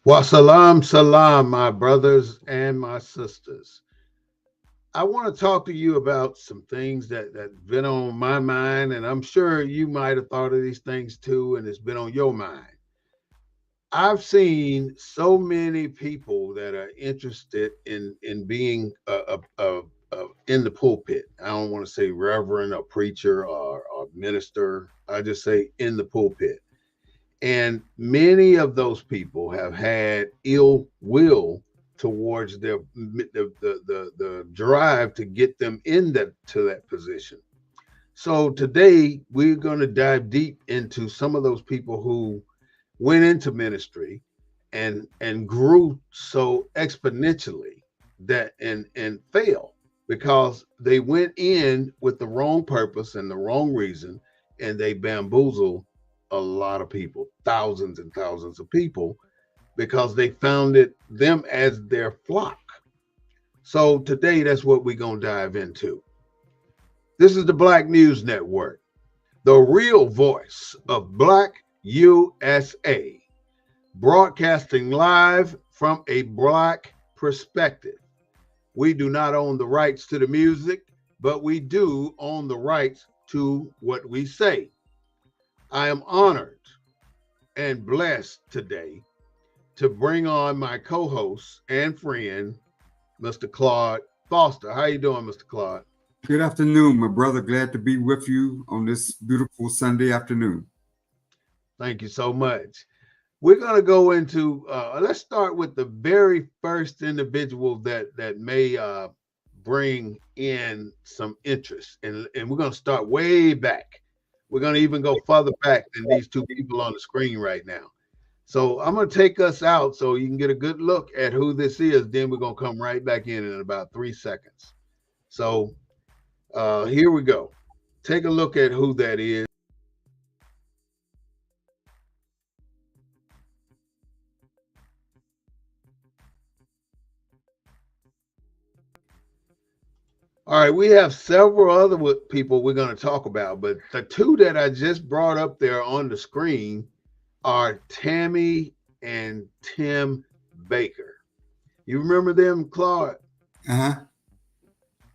Wa salam, salam, my brothers and my sisters. I want to talk to you about some things that's been on my mind, and I'm sure you might have thought of these things too, and it's been on your mind. I've seen so many people that are interested in being in the pulpit. I don't want to say reverend or preacher or minister. I just say in the pulpit. And many of those people have had ill will towards the drive to get them in that position. So today we're going to dive deep into some of those people who went into ministry and grew so exponentially that and failed because they went in with the wrong purpose and the wrong reason, and they bamboozled a lot of people, thousands and thousands of people, because they founded them as their flock. So today, that's what we're going to dive into. This is the Black News Network, the real voice of Black USA, broadcasting live from a Black perspective. We do not own the rights to the music, but we do own the rights to what we say. I am honored and blessed today to bring on my co-host and friend, Mr. Claude Foster. How you doing, Mr. Claude? Good afternoon, my brother. Glad to be with you on this beautiful Sunday afternoon. Thank you so much. We're going to go into, let's start with the very first individual that may bring in some interest. And we're going to start way back. We're going to even go further back than these two people on the screen right now. So I'm going to take us out so you can get a good look at who this is. Then we're going to come right back in about 3 seconds. So here we go. Take a look at who that is. All right, we have several other people we're going to talk about, but the two that I just brought up there on the screen are Tammy and Tim Baker. You remember them, Claude? Uh-huh.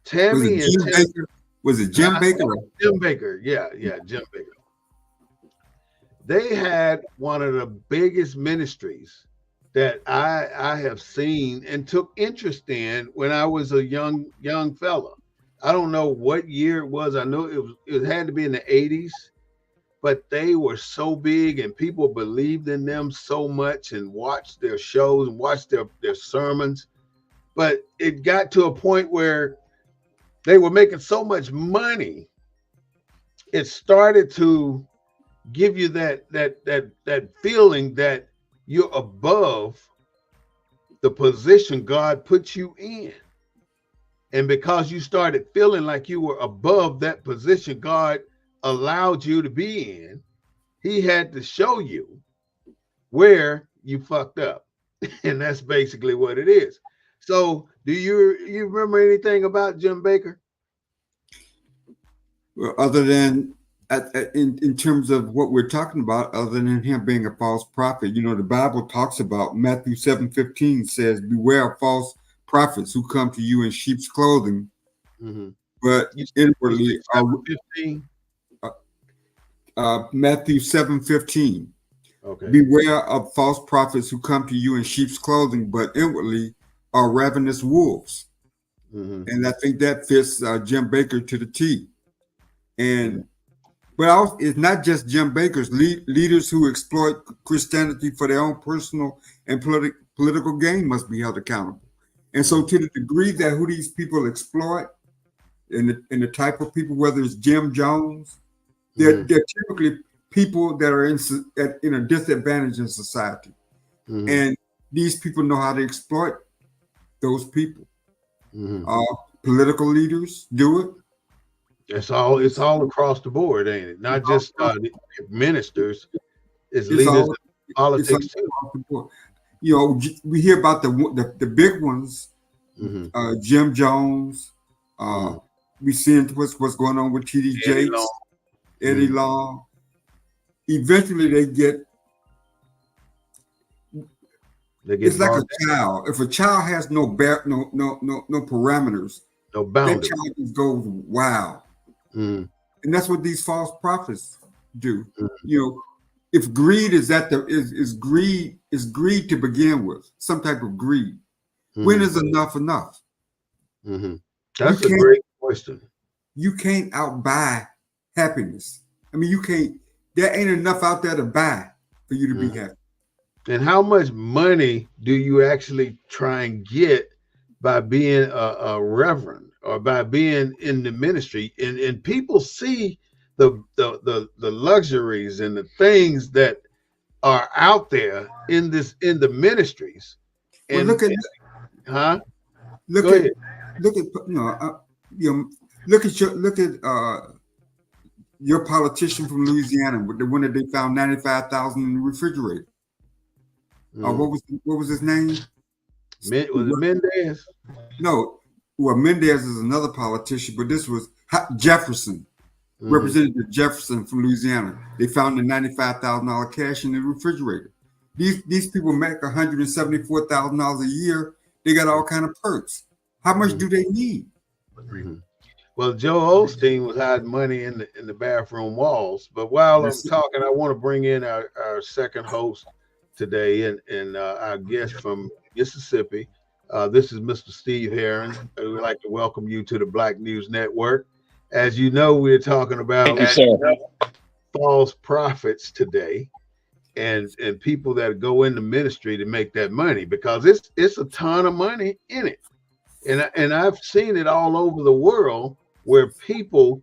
Tammy and Tim Baker. Was it Jim Baker? Jim Baker, yeah, Jim Baker. They had one of the biggest ministries that I have seen and took interest in when I was a young fella. I don't know what year it was. I know it had to be in the 80s, but they were so big and people believed in them so much and watched their shows and watched their sermons. But it got to a point where they were making so much money, it started to give you that feeling that you're above the position God put you in. And because you started feeling like you were above that position God allowed you to be in, he had to show you where you fucked up. And that's basically what it is. So do you remember anything about Jim Baker? Well, other than in terms of what we're talking about, other than him being a false prophet, the Bible talks about Matthew 7:15 says, "Beware of false prophets who come to you in sheep's clothing, but inwardly are." Matthew 7:15. Okay. "Beware of false prophets who come to you in sheep's clothing, but inwardly are ravenous wolves." And I think that fits Jim Baker to the T. And but it's not just Jim Baker's leaders who exploit Christianity for their own personal and political gain must be held accountable. And so, to the degree that who these people exploit, and the type of people, whether it's Jim Jones, they're typically people that are in a disadvantage in society, and these people know how to exploit those people. Political leaders do it. It's all across the board, ain't it? Not just ministers, it's leaders all, in politics it's all, too. We hear about the big ones, Jim Jones. We seeing what's going on with T.D. Jakes, Eddie Long. Eventually, they get. It's like a child. If a child has no parameters, no boundaries, that child just goes wild. And that's what these false prophets do. If greed is greed to begin with, some type of greed. When is enough enough? That's a great question. You can't outbuy happiness. I mean, you can't. There ain't enough out there to buy for you to be happy. And how much money do you actually try and get by being a reverend or by being in the ministry? And people see the luxuries and the things that are out there in the ministries. And look at your politician from Louisiana, the one that they found 95,000 in the refrigerator. What was his name? Was it Mendez? No, well, Mendez is another politician, but this was Jefferson, Representative Jefferson from Louisiana. They found the $95,000 cash in the refrigerator. These people make $174,000 a year. They got all kind of perks. How much do they need? Well, Joe Osteen was hiding money in the bathroom walls. But while I'm talking, I want to bring in our second host today and our guest from Mississippi. This is Mr. Steve Herron. We would like to welcome you to the Black News Network. As you know, we're talking about false prophets today and people that go into ministry to make that money, because it's a ton of money in it. And I've seen it all over the world where people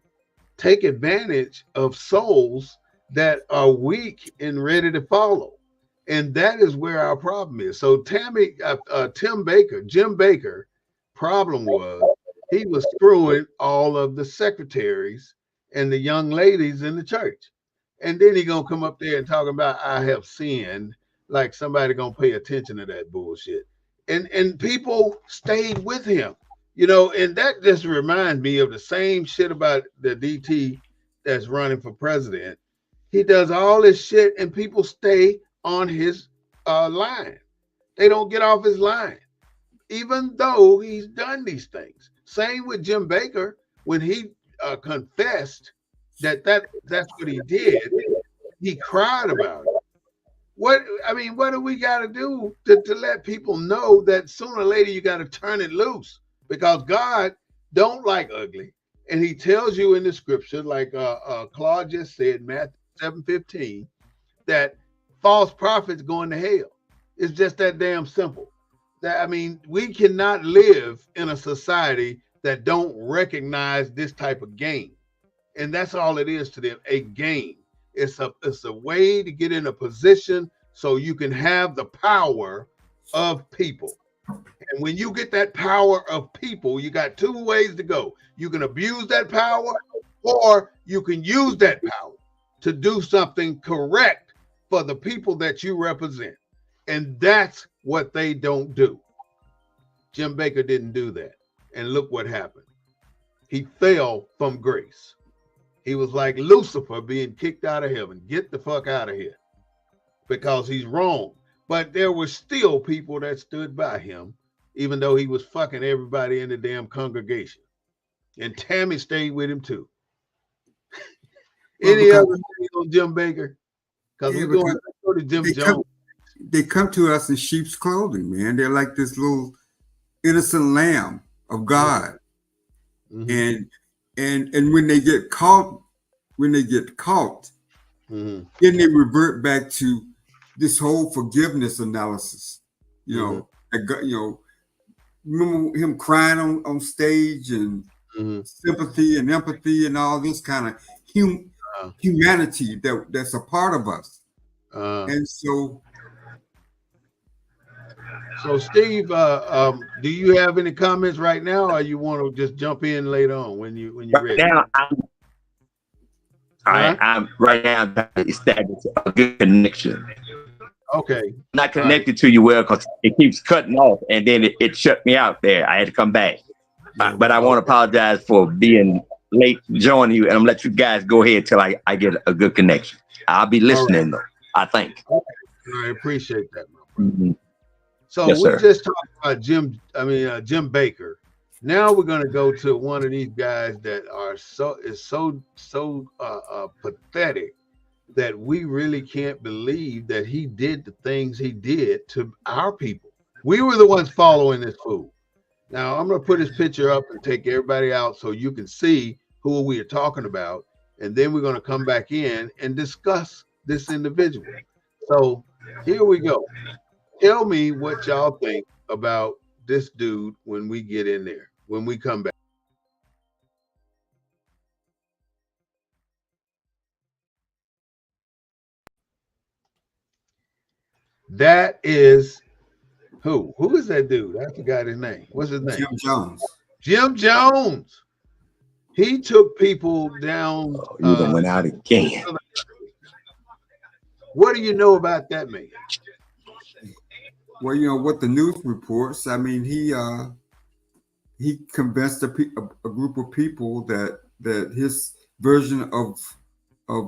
take advantage of souls that are weak and ready to follow. And that is where our problem is. So Jim Baker, problem was he was screwing all of the secretaries and the young ladies in the church. And then he gonna come up there and talk about, I have sinned, like somebody gonna pay attention to that bullshit. And people stayed with him, and that just reminds me of the same shit about the DT that's running for president. He does all this shit and people stay on his line. They don't get off his line, even though he's done these things. Same with Jim Baker, when he confessed that's what he did. He cried about it. What do we got to do to let people know that sooner or later you got to turn it loose? Because God don't like ugly. And he tells you in the scripture, like Claude just said, Matthew 7:15, that false prophets going to hell. It's just that damn simple. We cannot live in a society that don't recognize this type of game. And that's all it is to them, a game. It's a way to get in a position so you can have the power of people. And when you get that power of people, you got two ways to go. You can abuse that power, or you can use that power to do something correct for the people that you represent. And that's what they don't do. Jim Baker didn't do that. And look what happened. He fell from grace. He was like Lucifer being kicked out of heaven. Get the fuck out of here. Because he's wrong. But there were still people that stood by him, even though he was fucking everybody in the damn congregation. And Tammy stayed with him too. Any other thing on Jim Baker? Because we're going to go to Jim Jones. They come to us in sheep's clothing, man. They're like this little innocent lamb of God. And when they get caught, then they revert back to this whole forgiveness analysis. Remember him crying on stage and sympathy and empathy and all this kind of humanity that's a part of us. And so So Steve, do you have any comments right now, or you want to just jump in later on when you're Right ready? now, I'm right now trying to establish a good connection. Okay. Not All right. connected to you well because it keeps cutting off, and then it shut me out there. I had to come back. But I want to Okay. apologize for being late joining you, and I'm gonna let you guys go ahead till I get a good connection. I'll be All right. listening though. I think. Okay. I appreciate that, my brother. Mhm. So Yes, we sir. just talked about Jim Baker. Now we're going to go to one of these guys that are so pathetic that we really can't believe that he did the things he did to our people. We were the ones following this fool. Now I'm going to put his picture up and take everybody out so you can see who we are talking about, and then we're going to come back in and discuss this individual. So here we go. Tell me what y'all think about this dude when we get in there, when we come back. That is who? Who is that dude? I forgot his name. What's his name? Jim Jones. Jim Jones. He took people down. Oh, you done went out again. What do you know about that man? Well, you know what the news reports. I mean, he convinced a group of people that his version of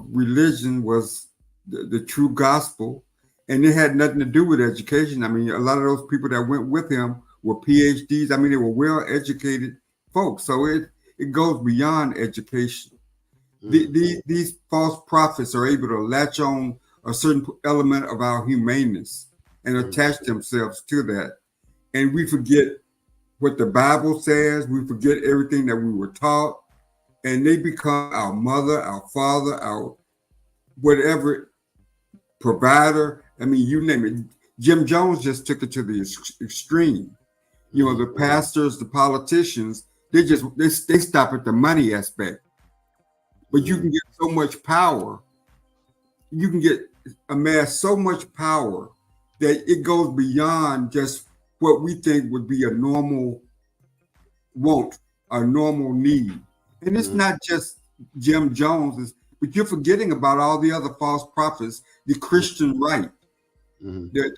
religion was the true gospel, and it had nothing to do with education. I mean, a lot of those people that went with him were PhDs. I mean, they were well educated folks. So it goes beyond education. These false prophets are able to latch on a certain element of our humaneness and attach themselves to that, and we forget what the Bible says. We forget everything that we were taught, and they become our mother, our father, our whatever provider. I mean, you name it. Jim Jones just took it to the extreme. You know, the pastors, the politicians, they stop at the money aspect. But you can get so much power. You can amass so much power that it goes beyond just what we think would be a normal want, a normal need. And it's not just Jim Jones, but you're forgetting about all the other false prophets, the Christian right,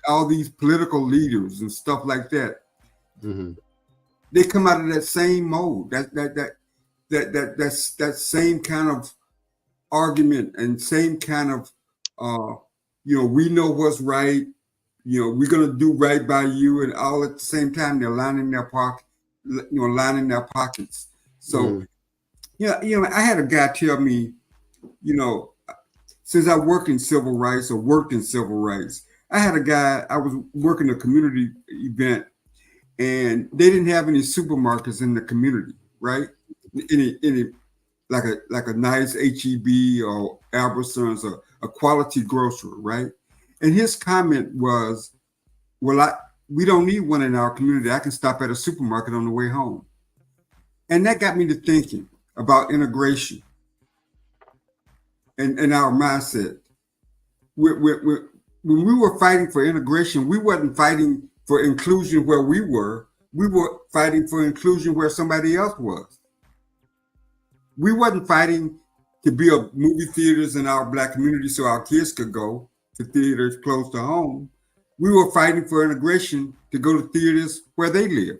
all these political leaders and stuff like that. They come out of that same mode, that same kind of argument and same kind of, we know what's right. We're going to do right by you, and all at the same time they're lining their pockets. So, I had a guy tell me, since I worked in civil rights, I had a guy. I was working a community event, and they didn't have any supermarkets in the community, right? Any like a nice HEB or Albertsons or a quality grocery, right? And his comment was, well, we don't need one in our community. I can stop at a supermarket on the way home. And that got me to thinking about integration and our mindset. When we were fighting for integration, we wasn't fighting for inclusion where we were. We were fighting for inclusion where somebody else was. We wasn't fighting to build movie theaters in our Black community so our kids could go to theaters close to home. We were fighting for integration to go to theaters where they live.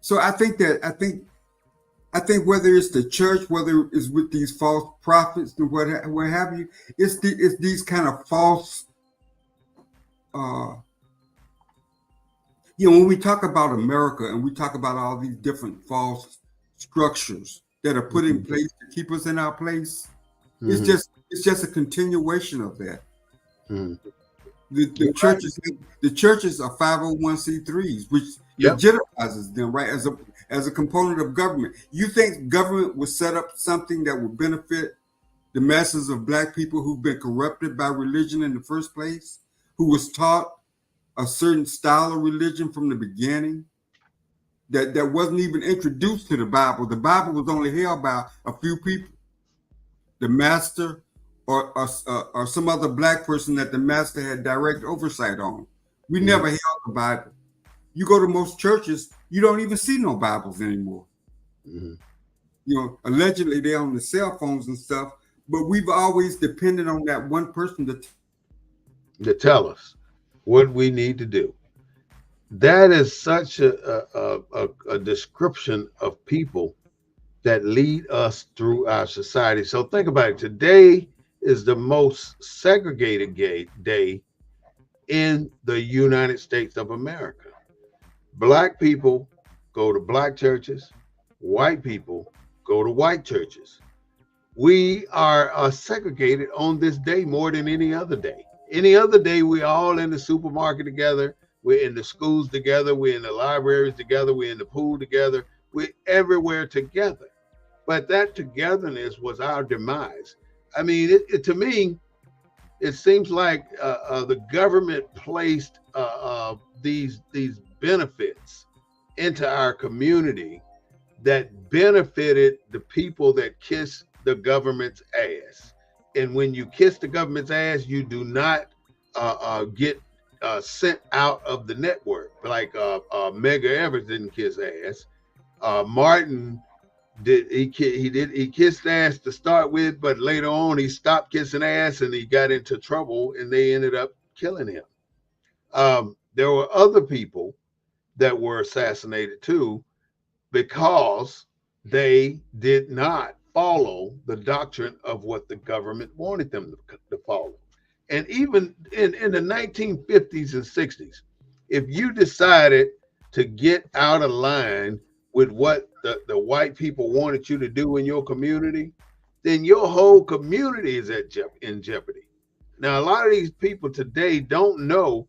So I think whether it's the church, whether it's with these false prophets and what have you, it's these kind of false. When we talk about America and we talk about all these different false structures that are put in place to keep us in our place, it's just a continuation of that. The churches are 501c3s, which legitimizes them, right, as a component of government. You think government would set up something that would benefit the masses of Black people who've been corrupted by religion in the first place, who was taught a certain style of religion from the beginning that wasn't even introduced to the Bible? The Bible was only held by a few people, the master or some other Black person that the master had direct oversight on. We never held the Bible. You go to most churches, you don't even see no Bibles anymore. You know, allegedly they're on the cell phones and stuff, but we've always depended on that one person to tell us what we need to do. That is such a description of people that lead us through our society. So think about it. Today is the most segregated day in the United States of America. Black people go to black churches, white people go to white churches. We are segregated on this day more than any other day. Any other day, we're all in the supermarket together, we're in the schools together, we're in the libraries together, we're in the pool together, we're everywhere together. But that togetherness was our demise. I mean, to me, it seems like the government placed these benefits into our community that benefited the people that kiss the government's ass. And when you kiss the government's ass, you do not get sent out of the network. Like Medgar Evers didn't kiss ass. Martin he kissed ass to start with, but later on he stopped kissing ass and he got into trouble and they ended up killing him. There were other people that were assassinated too because they did not follow the doctrine of what the government wanted them to follow. And even in the 1950s and 60s, if you decided to get out of line with what the white people wanted you to do in your community, then your whole community is in jeopardy. Now, a lot of these people today don't know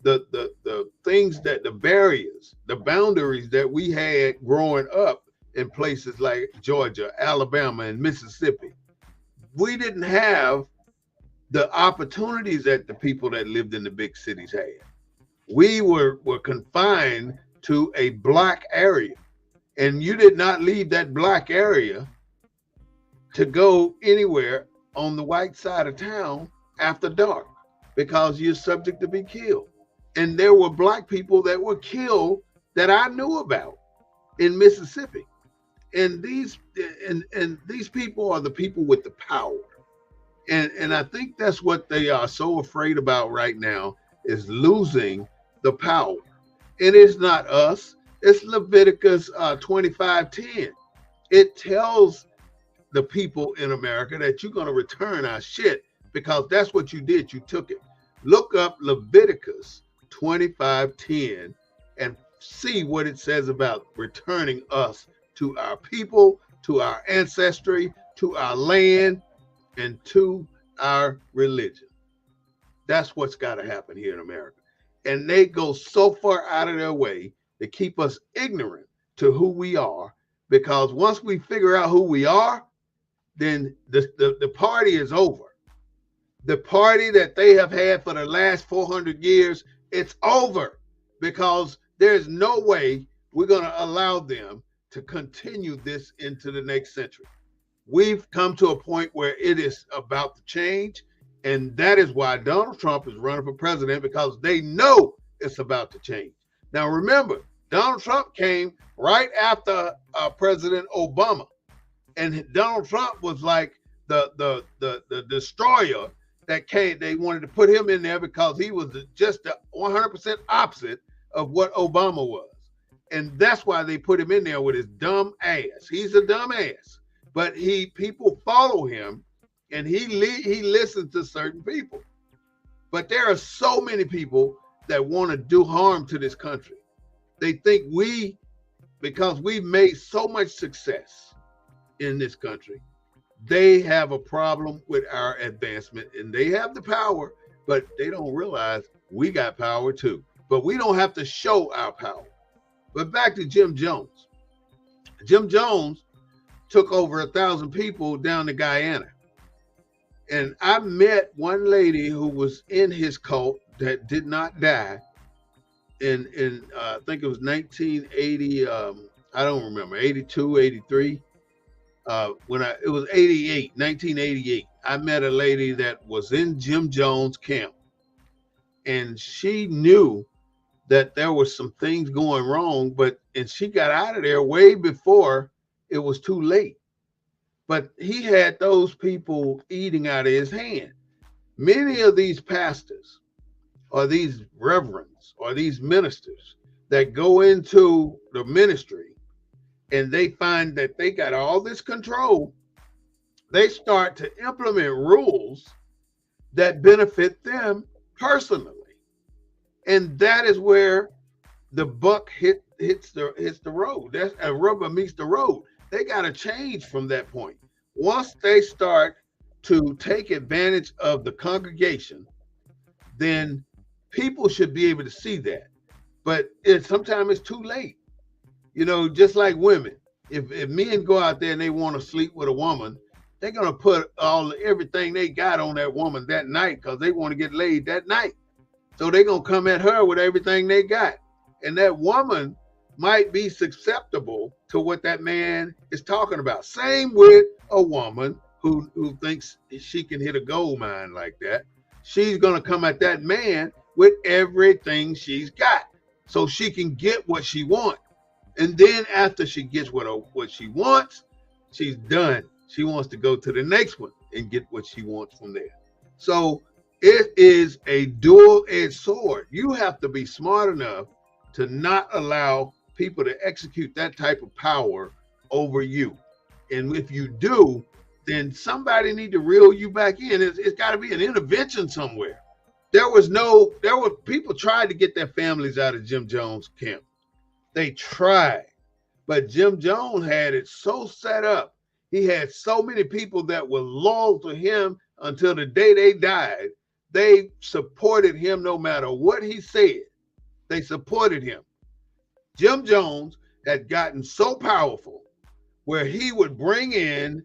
the things that the barriers, the boundaries that we had growing up in places like Georgia, Alabama, and Mississippi. We didn't have the opportunities that the people that lived in the big cities had. We were confined to a black area, and you did not leave that black area to go anywhere on the white side of town after dark because you're subject to be killed. And there were black people that were killed that I knew about in Mississippi. And these people are the people with the power. And I think that's what they are so afraid about right now, is losing the power. And it's not us. It's Leviticus 25:10. It tells the people in America that you're going to return our shit because that's what you did. You took it. Look up Leviticus 25:10 and see what it says about returning us to our people, to our ancestry, to our land, and to our religion. That's what's got to happen here in America. And they go so far out of their way to keep us ignorant to who we are, because once we figure out who we are, then the party is over. The party that they have had for the last 400 years, it's over, because there's no way we're going to allow them to continue this into the next century. We've come to a point where it is about to change, and that is why Donald Trump is running for president, because they know it's about to change. Now, remember, Donald Trump came right after President Obama, and Donald Trump was like the destroyer that came. They wanted to put him in there because he was just the 100% opposite of what Obama was. And that's why they put him in there with his dumb ass. He's a dumb ass, but people follow him, and he listens to certain people. But there are so many people that want to do harm to this country. They think because we've made so much success in this country, they have a problem with our advancement, and they have the power, but they don't realize we got power too. But we don't have to show our power. But back to Jim Jones. Jim Jones took over 1,000 people down to Guyana. And I met one lady who was in his cult that did not die in I think it was 1980, I don't remember, 82, 83. It was 1988. I met a lady that was in Jim Jones' camp. and she knew that there was some things going wrong, and she got out of there way before it was too late. But he had those people eating out of his hand. Many of these pastors or these reverends or these ministers that go into the ministry and they find that they got all this control, they start to implement rules that benefit them personally. And that is where the buck hits the road. That's a rubber meets the road. They got to change from that point. Once they start to take advantage of the congregation, then people should be able to see that. But sometimes it's too late. You know, just like women, if men go out there and they want to sleep with a woman, they're gonna put everything they got on that woman that night because they want to get laid that night. So they're gonna come at her with everything they got. And that woman might be susceptible to what that man is talking about. Same with a woman who thinks she can hit a gold mine like that. She's gonna come at that man with everything she's got so she can get what she wants. And then after she gets what she wants, she's done. She wants to go to the next one and get what she wants from there. So it is a dual-edged sword. You have to be smart enough to not allow people to execute that type of power over you. And if you do, then somebody need to reel you back in. It's got to be an intervention somewhere. There were people tried to get their families out of Jim Jones' camp. They tried, but Jim Jones had it so set up. He had so many people that were loyal to him until the day they died. They supported him no matter what he said. They supported him. Jim Jones had gotten so powerful where he would bring in,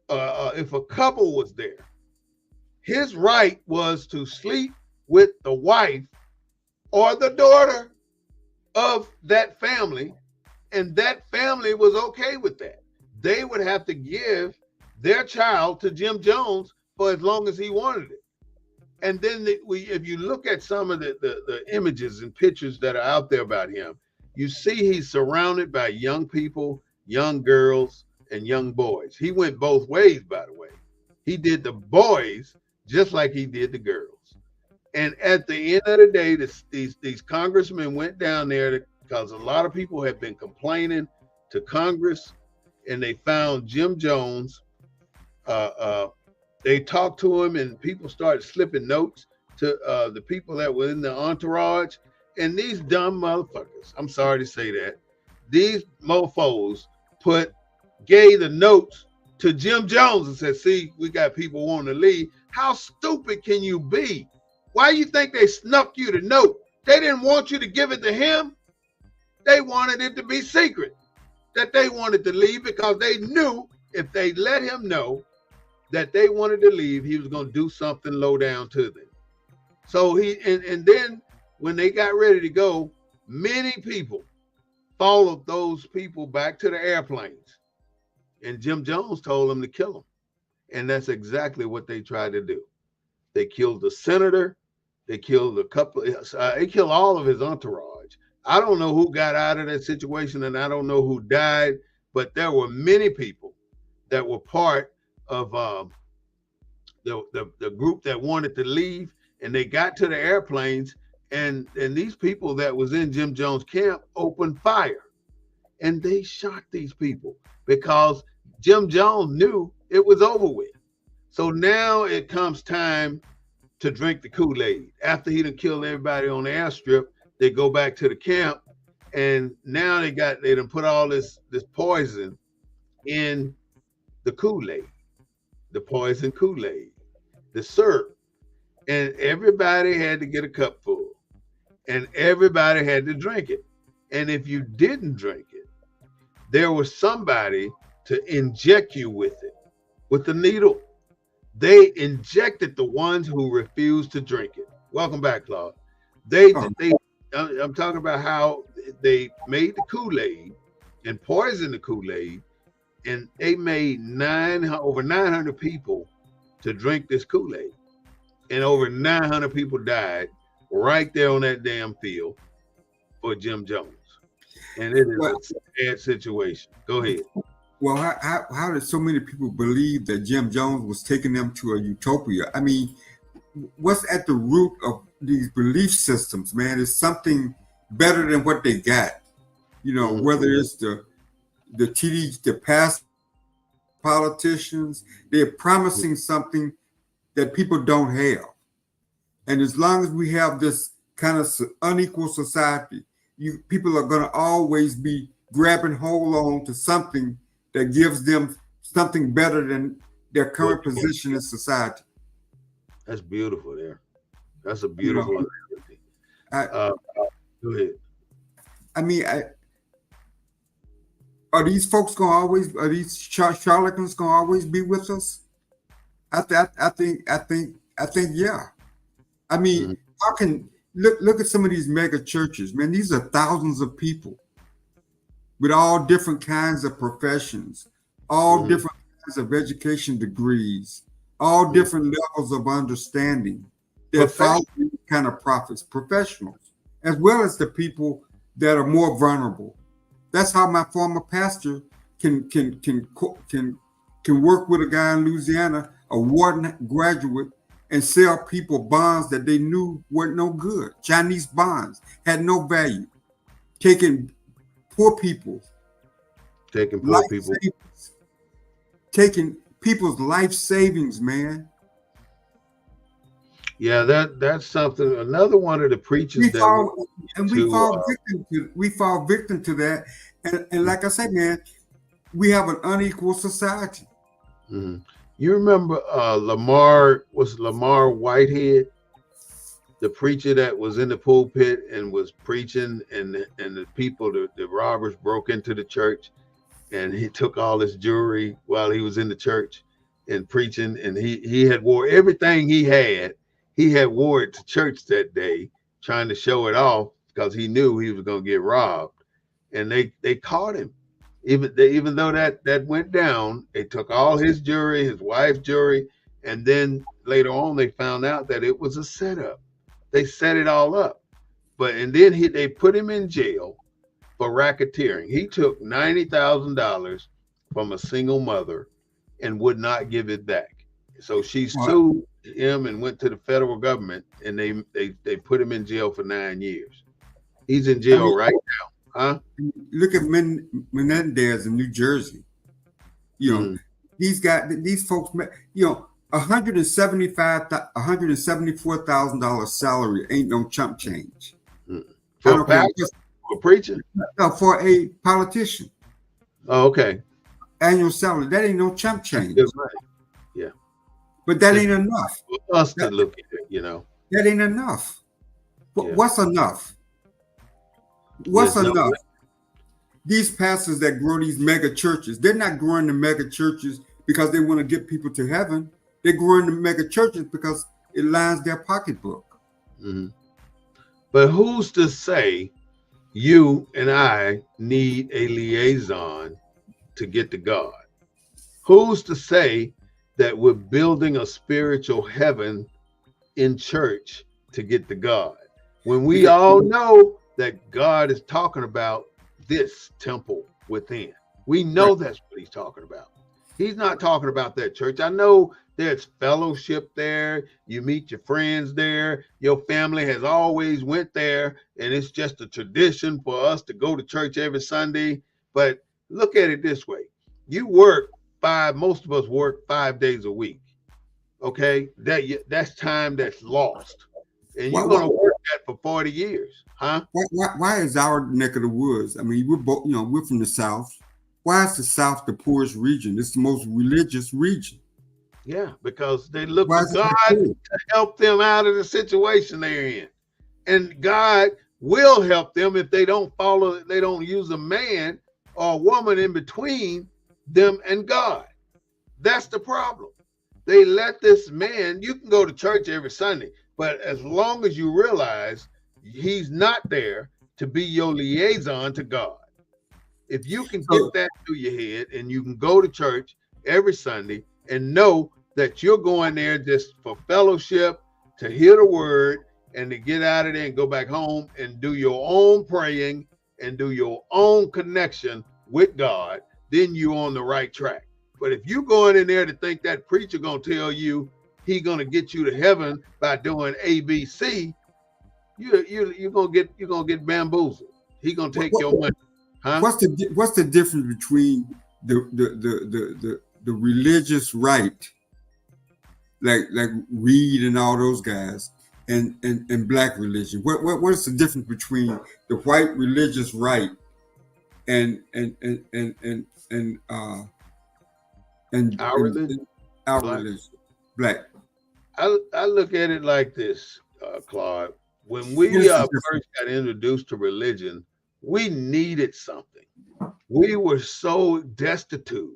if a couple was there, his right was to sleep with the wife or the daughter of that family, and that family was okay with that. They would have to give their child to Jim Jones for as long as he wanted it. And then if you look at some of the images and pictures that are out there about him, you see he's surrounded by young people, young girls, and young boys. He went both ways, by the way. He did the boys just like he did the girls. And at the end of the day, these congressmen went down there because a lot of people had been complaining to Congress, and they found Jim Jones. They talked to him, and people started slipping notes to the people that were in the entourage. And these dumb motherfuckers, I'm sorry to say that, these mofos gave the notes to Jim Jones and said, see, we got people wanting to leave. How stupid can you be? Why you think they snuck you the note? They didn't want you to give it to him. They wanted it to be secret, that they wanted to leave because they knew if they let him know that they wanted to leave, he was going to do something low down to them. So and then when they got ready to go, many people followed those people back to the airplanes. And Jim Jones told them to kill them. And that's exactly what they tried to do. They killed the senator. They killed they killed all of his entourage. I don't know who got out of that situation, and I don't know who died, but there were many people that were part of the group that wanted to leave, and they got to the airplanes, and these people that was in Jim Jones' camp opened fire, and they shot these people because Jim Jones knew it was over with. So now it comes time to drink the Kool-Aid. After he done killed everybody on the airstrip, they go back to the camp, and now they done put all this poison in the Kool-Aid, the poison Kool-Aid, the syrup, and everybody had to get a cup full, and everybody had to drink it. And if you didn't drink it, there was somebody to inject you with it, with the needle. They injected the ones who refused to drink it. Welcome back, Claude. I'm talking about how they made the Kool-Aid and poisoned the Kool-Aid, and they made over 900 people to drink this Kool-Aid, and over 900 people died right there on that damn field for Jim Jones. And it is a sad situation. Go ahead. Well, how did so many people believe that Jim Jones was taking them to a utopia? I mean, what's at the root of these belief systems, man, is something better than what they got. You know, whether it's the past politicians, they're promising something that people don't have. And as long as we have this kind of unequal society, people are going to always be grabbing hold on to something that gives them something better than their current position in society. That's beautiful there. That's a beautiful analogy. Go ahead. I mean, are these folks are these charlatans gonna always be with us? I think, yeah. I mean, how can look at some of these mega churches, man? These are thousands of people with all different kinds of professions, all different kinds of education degrees, all different levels of understanding. They're following kind of prophets, professionals, as well as the people that are more vulnerable. That's how my former pastor can work with a guy in Louisiana, a Wharton graduate, and sell people bonds that they knew weren't no good. Chinese bonds had no value. Taking poor people, taking people's life savings, man. Yeah, that's something. Another one of the preachers we fall victim to that, and like I said, man, we have an unequal society. You remember Lamar Whitehead, the preacher that was in the pulpit and was preaching, and the people, the robbers broke into the church, and he took all his jewelry while he was in the church and preaching, and he had wore everything he had. He had wore it to church that day, trying to show it off because he knew he was going to get robbed. And they caught him. Even though that went down, they took all his jewelry, his wife's jewelry, and then later on they found out that it was a setup. They set it all up. And then they put him in jail for racketeering. He took $90,000 from a single mother and would not give it back. So she sued him and went to the federal government, and they put him in jail for 9 years. He's in jail right now. Huh? Look at Menendez in New Jersey. You know, these folks, you know, $174,000 salary ain't no chump change. For a preacher? No, for a politician. Oh, okay. Annual salary, that ain't no chump change. Right. Yeah. But that ain't enough. For us to look at it, you know. That ain't enough. What's enough? What's enough? These pastors that grow these mega churches, they're not growing the mega churches because they want to get people to heaven. They're growing the mega churches because it lines their pocketbook. But who's to say you and I need a liaison to get to God? Who's to say that we're building a spiritual heaven in church to get to God, when we all know that God is talking about this temple within? We know that's what he's talking about. He's not talking about that church. I know there's fellowship there. You meet your friends there. Your family has always went there, and it's just a tradition for us to go to church every Sunday. But look at it this way. Most of us work 5 days a week. Okay? That's time that's lost. And you're going to work that for 40 years, huh? Why is our neck of the woods? I mean, we're from the South. Why is the South the poorest region? It's the most religious region. Yeah, because they look to God to help them out of the situation they're in. And God will help them if they don't use a man or a woman in between them and God. That's the problem. They let this man, you can go to church every Sunday, but as long as you realize he's not there to be your liaison to God. If you can get that through your head and you can go to church every Sunday and know that you're going there just for fellowship, to hear the word, and to get out of there and go back home and do your own praying and do your own connection with God, then you're on the right track. But if you going in there to think that preacher gonna tell you he gonna get you to heaven by doing ABC, you're gonna get bamboozled. He gonna take your money. Huh? What's the difference between the religious right, like Reed and all those guys, and black religion? What is the difference between the white religious right and our religion? Our religion, black. I look at it like this, Claude. When we first got introduced to religion, we needed something. We were so destitute.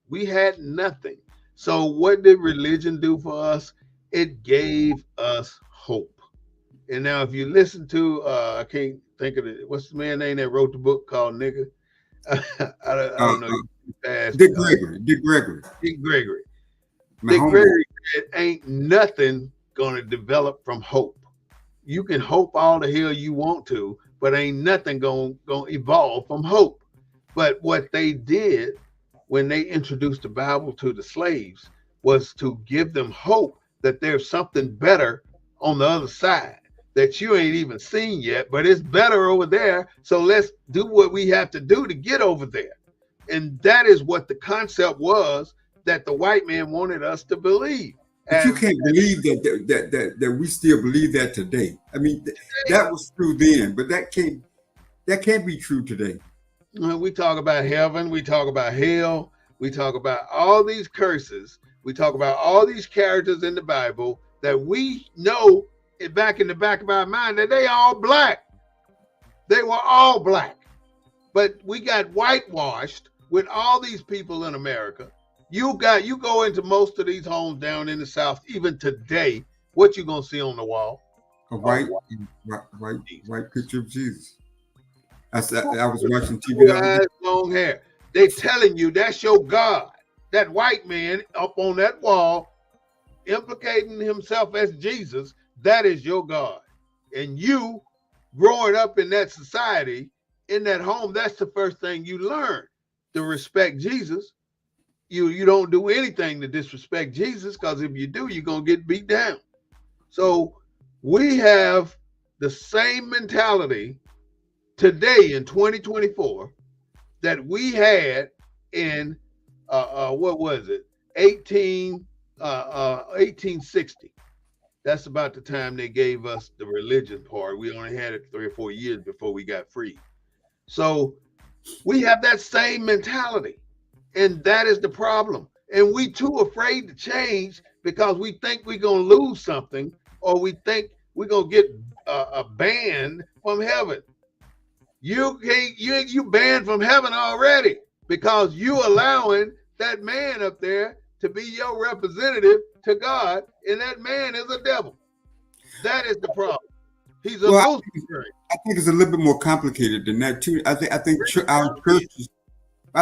We had nothing. So what did religion do for us? It gave us hope. And now if you listen to, I can't think of it. What's the man's name that wrote the book called Nigga? I don't know. Dick Gregory. Dick Gregory said, ain't nothing going to develop from hope. You can hope all the hell you want to, but ain't nothing going to evolve from hope. But what they did when they introduced the Bible to the slaves was to give them hope that there's something better on the other side that you ain't even seen yet, but it's better over there. So let's do what we have to do to get over there. And that is what the concept was that the white man wanted us to believe. But you can't believe that we still believe that today. I mean, that was true then, but that can't be true today. We talk about heaven, we talk about hell, we talk about all these curses, we talk about all these characters in the Bible that we know back in the back of our mind that they all black. They were all black. But we got whitewashed with all these people in America. You go into most of these homes down in the South, even today, what you gonna see on the wall? A white picture of Jesus. I was watching TV. Long hair. They telling you that's your God. That white man up on that wall, implicating himself as Jesus, that is your God. And you growing up in that society, in that home, that's the first thing you learn, to respect Jesus. You don't do anything to disrespect Jesus, because if you do, you're going to get beat down. So we have the same mentality today in 2024 that we had in, what was it, 1860. That's about the time they gave us the religion part. We only had it 3 or 4 years before we got free. So we have that same mentality. And that is the problem. And we too afraid to change because we think we're going to lose something, or we think we're going to get banned from heaven. You banned from heaven already because you allowing that man up there to be your representative to God, and that man is a devil. That is the problem. He's a Lucifer. I think it's a little bit more complicated than that too. I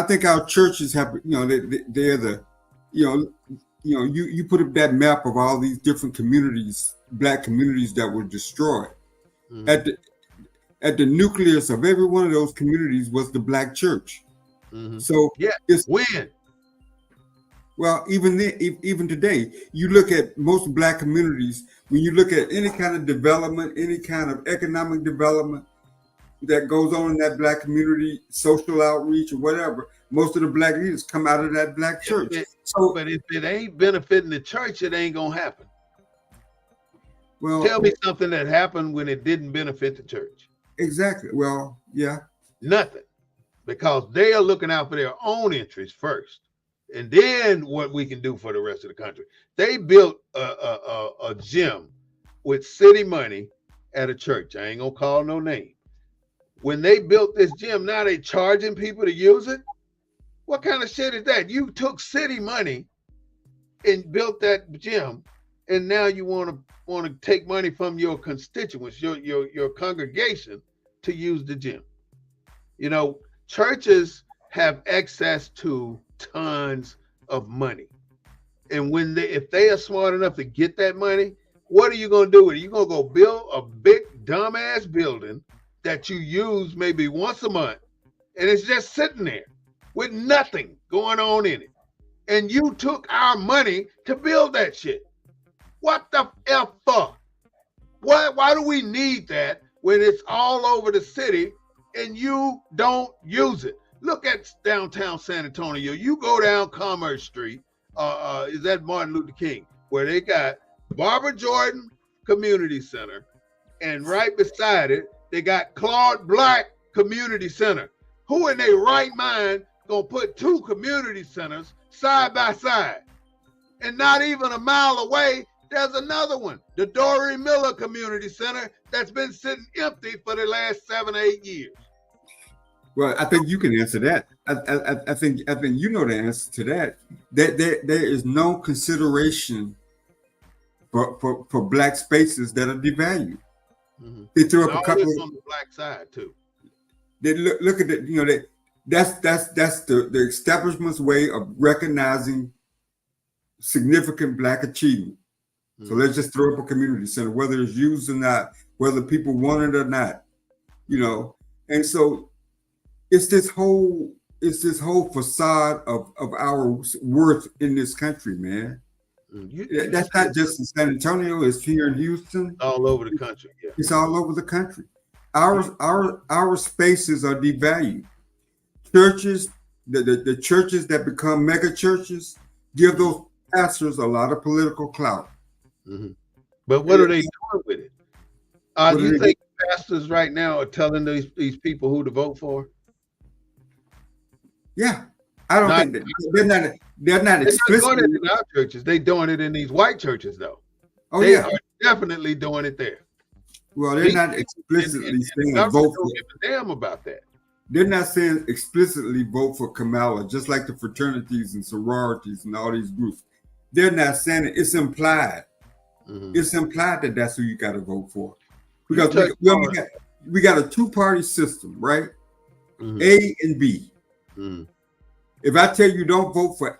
think our churches have, they're the, you put up that map of all these different communities, black communities that were destroyed. Mm-hmm. At the nucleus of every one of those communities was the black church. Mm-hmm. So when? Well, even today, you look at most black communities, when you look at any kind of development, any kind of economic development that goes on in that black community, social outreach or whatever, most of the black leaders come out of that black church. But if it ain't benefiting the church, it ain't gonna happen. Well, tell me something that happened when it didn't benefit the church. Exactly. Well, yeah. Nothing. Because they are looking out for their own interests first, and then what we can do for the rest of the country. They built a gym with city money at a church. I ain't gonna call no name. When they built this gym, now they charging people to use it. What kind of shit is that? You took city money and built that gym, and now you want to take money from your constituents, your congregation, to use the gym. Churches have access to tons of money, and if they are smart enough to get that money, what are you going to do with it? You're going to go build a big dumbass building that you use maybe once a month, and it's just sitting there with nothing going on in it. And you took our money to build that shit. What the F for? Why do we need that when it's all over the city and you don't use it? Look at downtown San Antonio. You go down Commerce Street, is that Martin Luther King, where they got Barbara Jordan Community Center, and right beside it, they got Claude Black Community Center. Who in their right mind gonna put two community centers side by side? And not even a mile away, there's another one, the Dory Miller Community Center, that's been sitting empty for the last 7-8 years. Well, I think you can answer that. I think you know the answer to that. That there is no consideration for black spaces that are devalued. Mm-hmm. They threw up a couple on the black side too. They look at it, you know, that's the establishment's way of recognizing significant black achievement. Mm-hmm. So let's just throw up a community center, whether it's used or not, whether people want it or not, you know. And so it's this whole facade of our worth in this country, man. That's not just in San Antonio, it's here in Houston. All over the country, yeah. It's all over the country. Our spaces are devalued. Churches, the churches that become mega churches give those pastors a lot of political clout. Mm-hmm. But what are they doing with it? Do you think pastors right now are telling these people who to vote for? Yeah, I don't think that they're not explicitly doing it in our churches. They're doing it in these white churches, though. Oh, they are definitely doing it there. Well, they're not explicitly saying vote for. Don't give a damn about that. They're not saying explicitly vote for Kamala, just like the fraternities and sororities and all these groups. They're not saying it. It's implied. Mm-hmm. It's implied that that's who you got to vote for, because we got a two-party system, right? Mm-hmm. A and B. Mm-hmm. If I tell you don't vote for,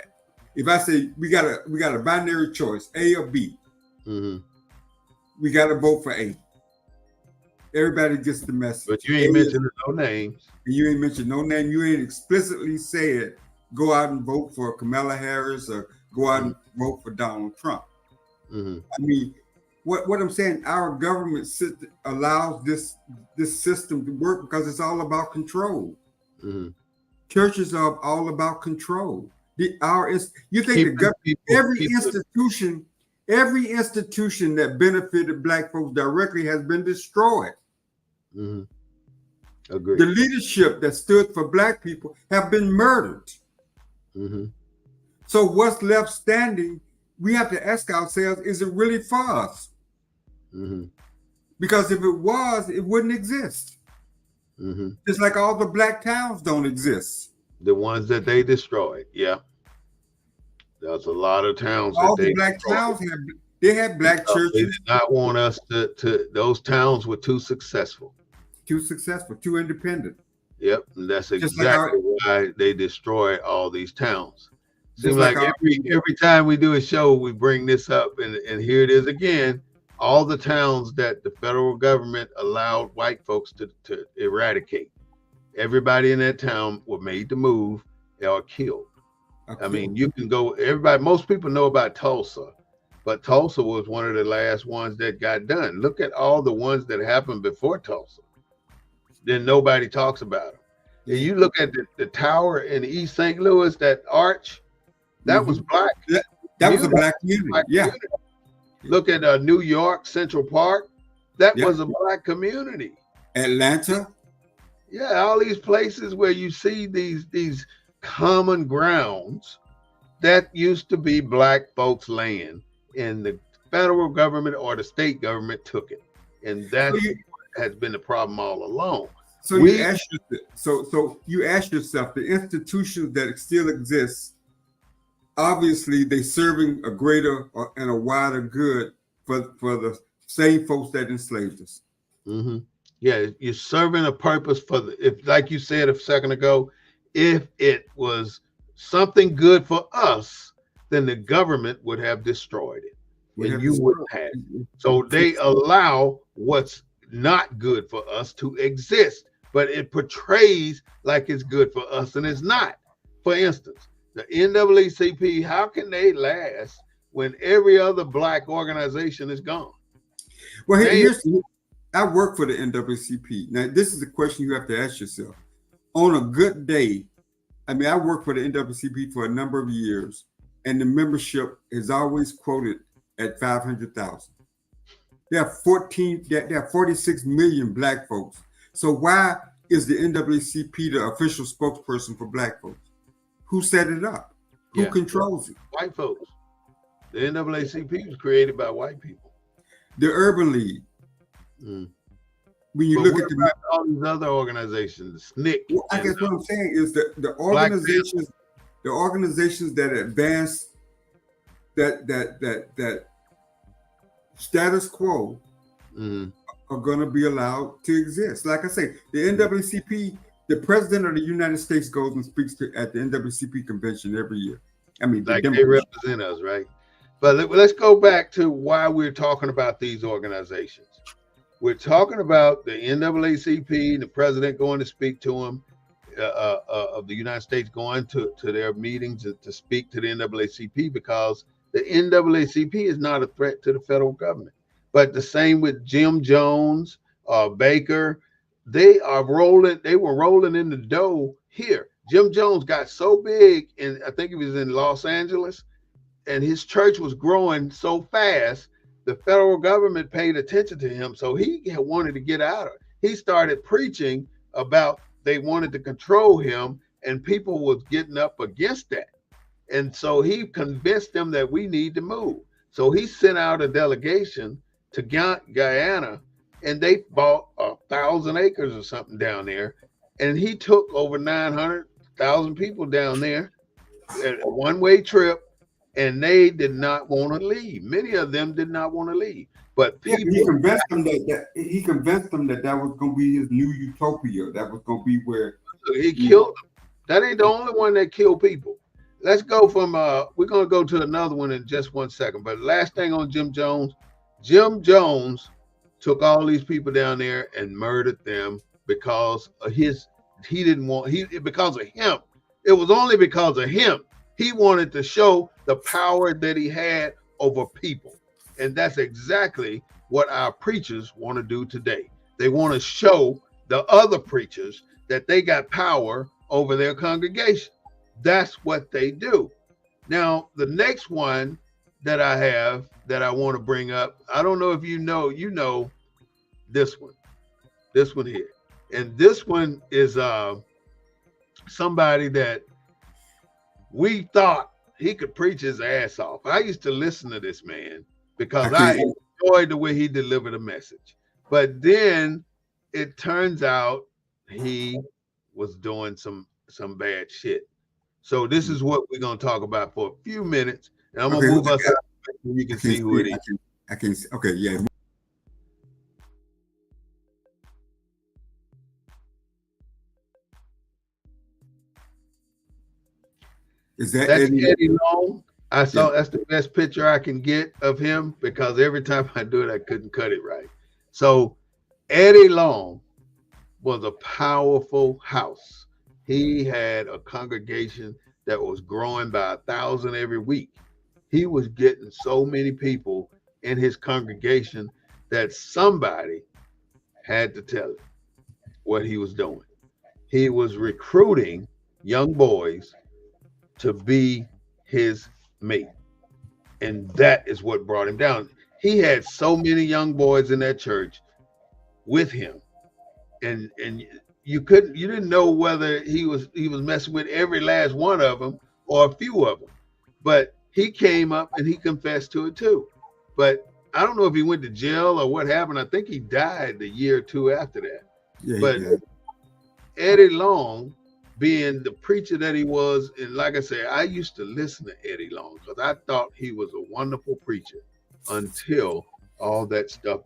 if I say we got a binary choice, A or B, mm-hmm. we got to vote for A. Everybody gets the message. But you ain't mentioning no names. You ain't mentioned no name. You ain't explicitly said go out and vote for Kamala Harris or go out and vote for Donald Trump. Mm-hmm. I mean, what I'm saying, our government allows this system to work because it's all about control. Mm-hmm. Churches are all about control. You think every institution that benefited black folks directly has been destroyed. Mm-hmm. Agreed. The leadership that stood for black people have been murdered. Mm-hmm. So what's left standing? We have to ask ourselves: is it really for us? Mm-hmm. Because if it was, it wouldn't exist. Mm-hmm. Just like all the black towns don't exist. The ones that they destroyed, yeah. There's a lot of towns. All the black towns had black churches. They did not want us to. Those towns were too successful. Too independent. Yep, and that's exactly why they destroy all these towns. Seems like every time we do a show, we bring this up, and here it is again. All the towns that the federal government allowed white folks to eradicate, everybody in that town were made to move or killed. Okay. I mean, you can go, most people know about Tulsa, but Tulsa was one of the last ones that got done. Look at all the ones that happened before Tulsa. Then nobody talks about them. And you look at the tower in East St. Louis, that arch, that was black. That was a black community. Community. Look at New York, Central Park. That was a black community. Atlanta. Yeah, all these places where you see these common grounds that used to be black folks' land, and the federal government or the state government took it. And that has been the problem all along. So you ask yourself, the institutions that still exist, obviously they serving a greater and a wider good for the same folks that enslaved us. Mm-hmm. Yeah, you're serving a purpose if, like you said a second ago, if it was something good for us, then the government would have destroyed it. and you wouldn't have. So they allow what's not good for us to exist, but it portrays like it's good for us, and it's not. For instance, the NAACP, how can they last when every other Black organization is gone? Well, I work for the NAACP. Now, this is a question you have to ask yourself. On a good day, I mean, I worked for the NAACP for a number of years, and the membership is always quoted at 500,000. There are 46 million Black folks. So why is the NAACP the official spokesperson for Black folks? Who set it up? Who controls it? White folks. The NAACP was created by white people. The Urban League. When you look at all these other organizations, SNCC. Well, I guess what I'm saying is that the organizations that advance that status quo are going to be allowed to exist. Like I say, the NAACP, the president of the United States goes and speaks at the NAACP convention every year. I mean, like they represent us, right? But let's go back to why we're talking about these organizations. We're talking about the NAACP, the president going to speak to them, of the United States going to their meetings to speak to the NAACP, because the NAACP is not a threat to the federal government. But the same with Jim Jones, Baker, they were rolling in the dough here. Jim Jones got so big, and I think he was in Los Angeles, and his church was growing so fast, the federal government paid attention to him. So he wanted to get out of it. He started preaching about they wanted to control him, and people was getting up against that. And so he convinced them that we need to move. So he sent out a delegation to Guyana, and they bought 1,000 acres or something down there. And he took over 900,000 people down there at a one-way trip, and they did not want to leave. Many of them did not want to leave. But people, he convinced them that that was going to be his new utopia. That was going to be where he killed them. That ain't the only one that killed people. Let's go from we're going to go to another one in just 1 second. But last thing on Jim Jones. Jim Jones took all these people down there and murdered them because of because of him. It was only because of him. He wanted to show the power that he had over people. And that's exactly what our preachers want to do today. They want to show the other preachers that they got power over their congregation. That's what they do. Now, the next one that I have that I want to bring up, I don't know if you know this one here. And this one is somebody that we thought he could preach his ass off. I used to listen to this man because I enjoyed the way he delivered a message. But then it turns out he was doing some bad shit. So this is what we're going to talk about for a few minutes. And I'm going to move us up so you can see who it is. Okay, yeah. Is that Eddie Long? That's the best picture I can get of him, because every time I do it, I couldn't cut it right. So Eddie Long was a powerful house. He had a congregation that was growing by 1,000 every week. He was getting so many people in his congregation that somebody had to tell him what he was doing. He was recruiting young boys to be his mate. And that is what brought him down. He had so many young boys in that church with him. And you didn't know whether he was messing with every last one of them or a few of them. But he came up and he confessed to it too. But I don't know if he went to jail or what happened. I think he died the year or two after that. Yeah, but Eddie Long, being the preacher that he was, and like I said, I used to listen to Eddie Long because I thought he was a wonderful preacher until all that stuff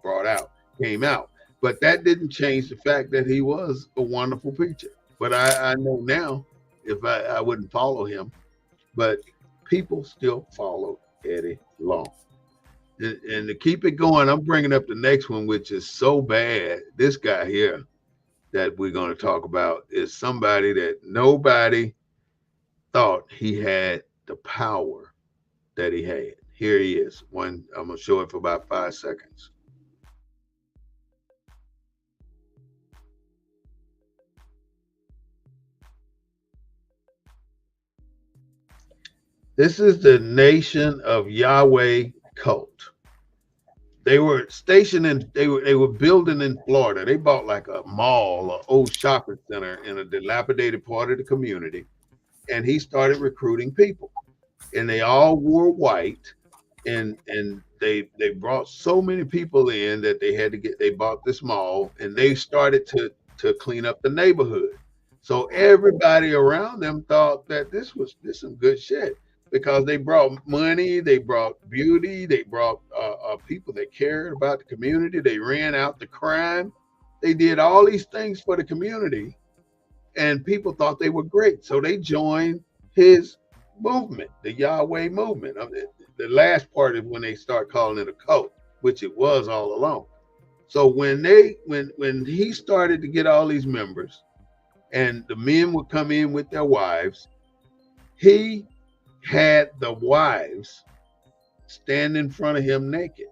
came out. But that didn't change the fact that he was a wonderful preacher. But I know now if I wouldn't follow him, but people still follow Eddie Long. And to keep it going, I'm bringing up the next one, which is so bad. This guy here that we're going to talk about is somebody that nobody thought he had the power that he had. Here he is. I'm going to show it for about 5 seconds. This is the Nation of Yahweh cult. They were stationed in, they were building in Florida. They bought like a mall, an old shopping center in a dilapidated part of the community. And he started recruiting people. And they all wore white. And they brought so many people in that they bought this mall, and they started to clean up the neighborhood. So everybody around them thought that this some good shit, because they brought money, they brought beauty, they brought people that cared about the community. They ran out the crime. They did all these things for the community, and people thought they were great. So they joined his movement, the Yahweh movement. The last part is when they start calling it a cult, which it was all along. So when he started to get all these members, and the men would come in with their wives, he had the wives stand in front of him naked.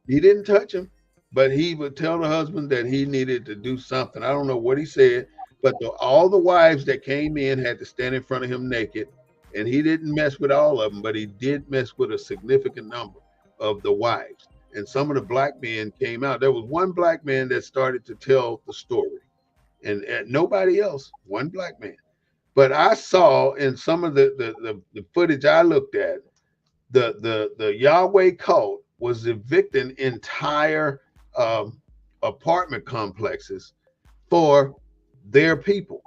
He didn't touch them, but he would tell the husband that he needed to do something. I don't know what he said, but all the wives that came in had to stand in front of him naked, and he didn't mess with all of them, but he did mess with a significant number of the wives. And some of the black men came out. There was one black man that started to tell the story, and nobody else, one black man. But I saw in some of the footage I looked at, the Yahweh cult was evicting entire apartment complexes for their people.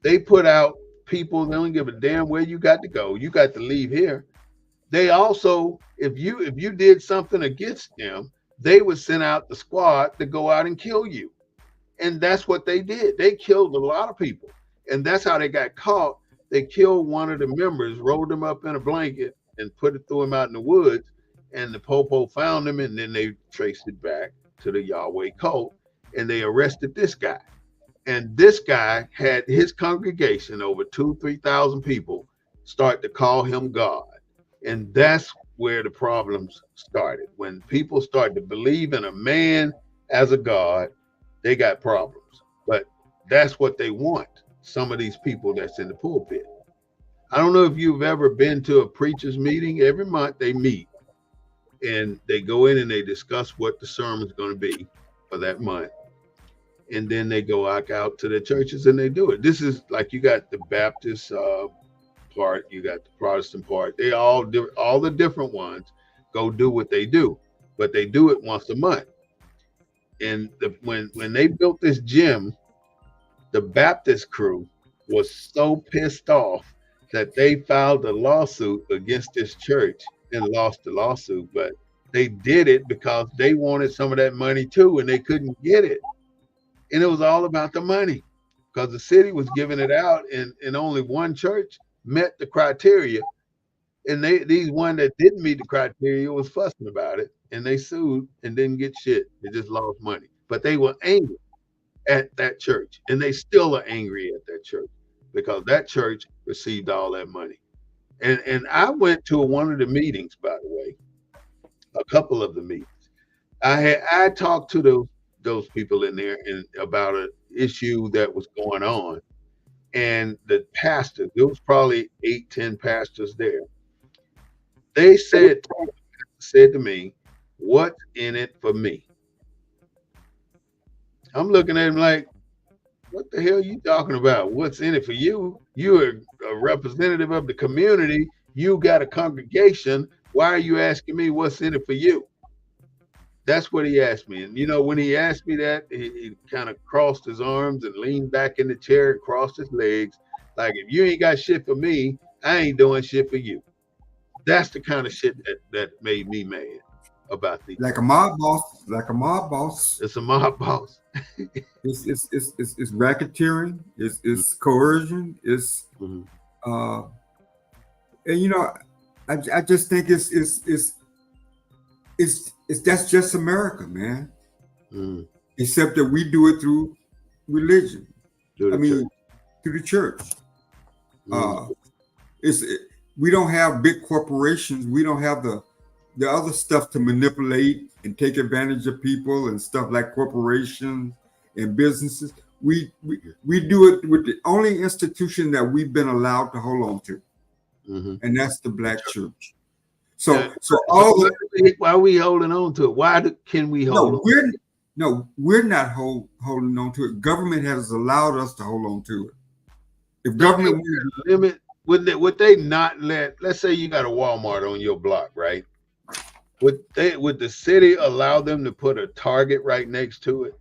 They put out people, they don't give a damn where you got to go. You got to leave here. They also, if you did something against them, they would send out the squad to go out and kill you. And that's what they did. They killed a lot of people. And that's how they got caught. They killed one of the members, rolled him up in a blanket, and threw him out in the woods. And the popo found him, and then they traced it back to the Yahweh cult, and they arrested this guy. And this guy had his congregation, over 2,000-3,000 people, start to call him God. And that's where the problems started. When people start to believe in a man as a God, they got problems. But that's what they want, some of these people that's in the pulpit. I don't know if you've ever been to a preacher's meeting. Every month they meet, and they go in and they discuss what the sermon's going to be for that month. And then they go out to the churches and they do it. This is like, you got the Baptist part, you got the Protestant part. They all the different ones go do what they do, but they do it once a month. And when they built this gym, the Baptist crew was so pissed off that they filed a lawsuit against this church and lost the lawsuit. But they did it because they wanted some of that money too, and they couldn't get it. And it was all about the money, because the city was giving it out, and only one church met the criteria. And these one that didn't meet the criteria was fussing about it, and they sued and didn't get shit. They just lost money. But they were angry at that church, and they still are angry at that church, because that church received all that money. And I went to one of the meetings, by the way, a couple of the meetings. I talked to those people in there and about an issue that was going on. And the pastors, there was probably 8-10 pastors there. They said to me, "What's in it for me?" I'm looking at him like, what the hell are you talking about? What's in it for you? You're a representative of the community. You got a congregation. Why are you asking me what's in it for you? That's what he asked me. And, when he asked me that, he kind of crossed his arms and leaned back in the chair and crossed his legs. Like, if you ain't got shit for me, I ain't doing shit for you. That's the kind of shit that made me mad about these. Like a mob boss. It's a mob boss. It's racketeering. It's coercion. It's and I just think it's that's just America, man. Mm. Except that we do it through religion. Through the church. Mm. We don't have big corporations. We don't have the other stuff to manipulate and take advantage of people and stuff like corporations and businesses. We do it with the only institution that we've been allowed to hold on to, and that's the Black church. So why are we holding on to it? Can we hold on? We're not holding on to it. Government has allowed us to hold on to it. If government limit, would they not let? Let's say you got a Walmart on your block, right? Would the city allow them to put a Target right next to it,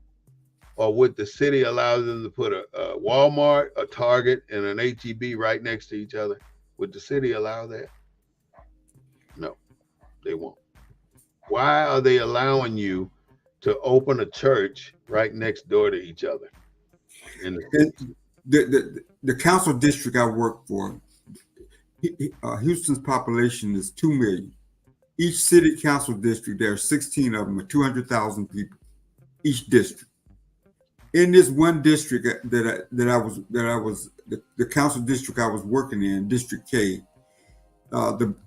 or would the city allow them to put a Walmart, a Target, and an HEB right next to each other? Would the city allow that? No, they won't. Why are they allowing you to open a church right next door to each other? The council district I work for, Houston's population is 2 million. Each city council district, there are 16 of them, or 200,000 people, each district. In this one district that I was the council district I was working in, District K,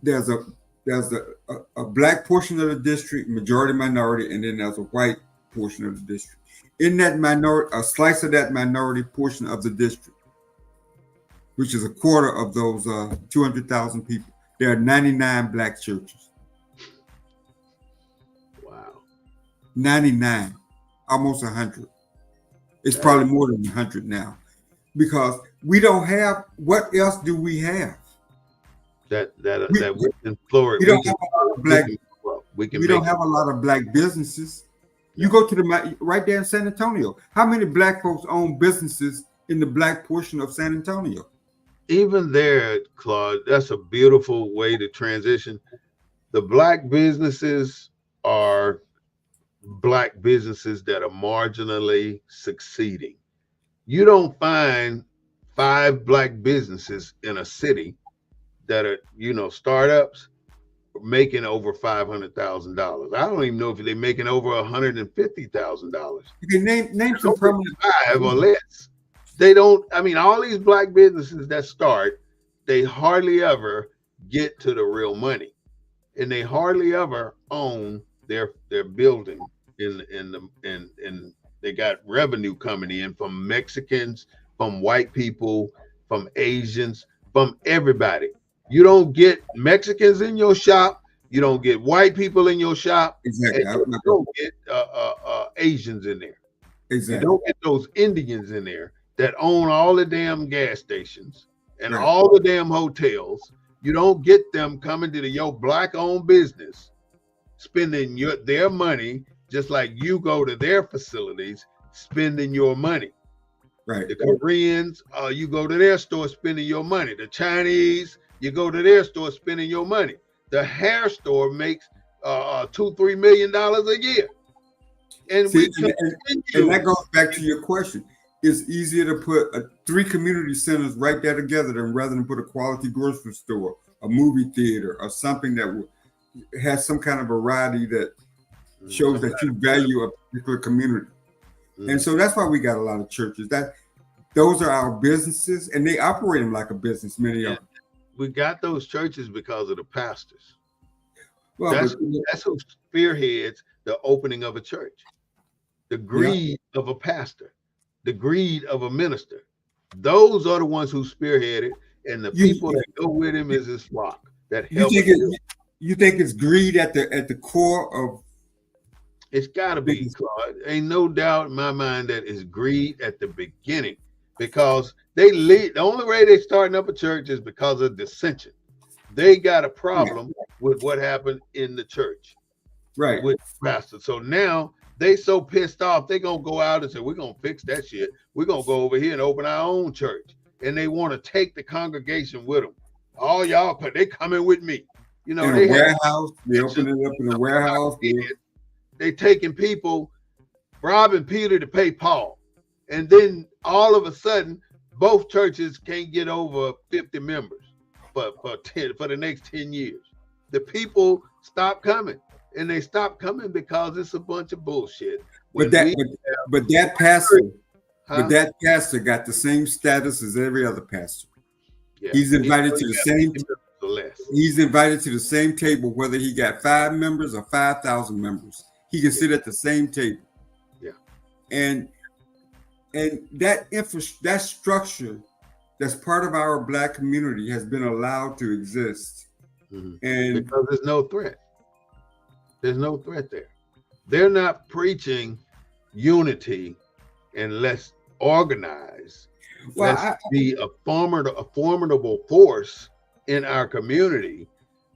there's a black portion of the district, majority minority, and then there's a white portion of the district. In that minority, a slice of that minority portion of the district, which is a quarter of those 200,000 people, there are 99 black churches. Wow. 99, almost 100. It's probably more than 100 now, because we don't have. What else do we have? We can flourish. We don't have a lot of black. We don't have a lot of black businesses. You go to right there in San Antonio. How many black folks own businesses in the black portion of San Antonio? Even there, Claude, that's a beautiful way to transition. The black businesses are black businesses that are marginally succeeding. You don't find 5 black businesses in a city that are, startups making over $500,000. I don't even know if they're making over $150,000. You can name some permanent 5 or less. They don't. I mean, all these black businesses that start, they hardly ever get to the real money, and they hardly ever own their building. And they got revenue coming in from Mexicans, from white people, from Asians, from everybody. You don't get Mexicans in your shop. You don't get white people in your shop. Exactly. You don't get Asians in there. Exactly. You don't get those Indians in there that own all the damn gas stations and all the damn hotels. You don't get them coming to your black-owned business, spending their money just like you go to their facilities, spending your money. Right. The Koreans, you go to their store spending your money. The Chinese, you go to their store spending your money. The hair store makes $2-3 million a year. And that goes back to your question. It's easier to put 3 community centers right there together rather than put a quality grocery store, a movie theater, or something that has some kind of variety that shows that you value a particular community. And so that's why we got a lot of churches. Those are our businesses, and they operate them like a business, many of them. We got those churches because of the pastors. Well, that's who spearheads the opening of a church. The greed of a pastor, the greed of a minister. Those are the ones who spearhead it, and the people that go with him is his flock that help him. You think it's greed at the core of? It's got to be, Claude. Ain't no doubt in my mind that it's greed at the beginning, because they lead. The only way they're starting up a church is because of dissension. They got a problem with what happened in the church, right? With pastor. So now they so pissed off, they gonna go out and say, "We're gonna fix that shit. We're gonna go over here and open our own church." And they want to take the congregation with them. All y'all, they coming with me. In a warehouse. They open it up in a warehouse. They taking people, robbing Peter to pay Paul. And then all of a sudden, both churches can't get over 50 members for the next 10 years. The people stop coming. and they stop coming because it's a bunch of bullshit. But that pastor got the same status as every other pastor. Yeah. He's invited to the same. He's invited to the same table, whether he got 5 members or 5,000 members. He can sit at the same table. Yeah, and that structure that's part of our Black community has been allowed to exist. Mm-hmm. And because there's no threat. There's no threat there. They're not preaching unity and let's organize. Well, let's be a formidable force in our community.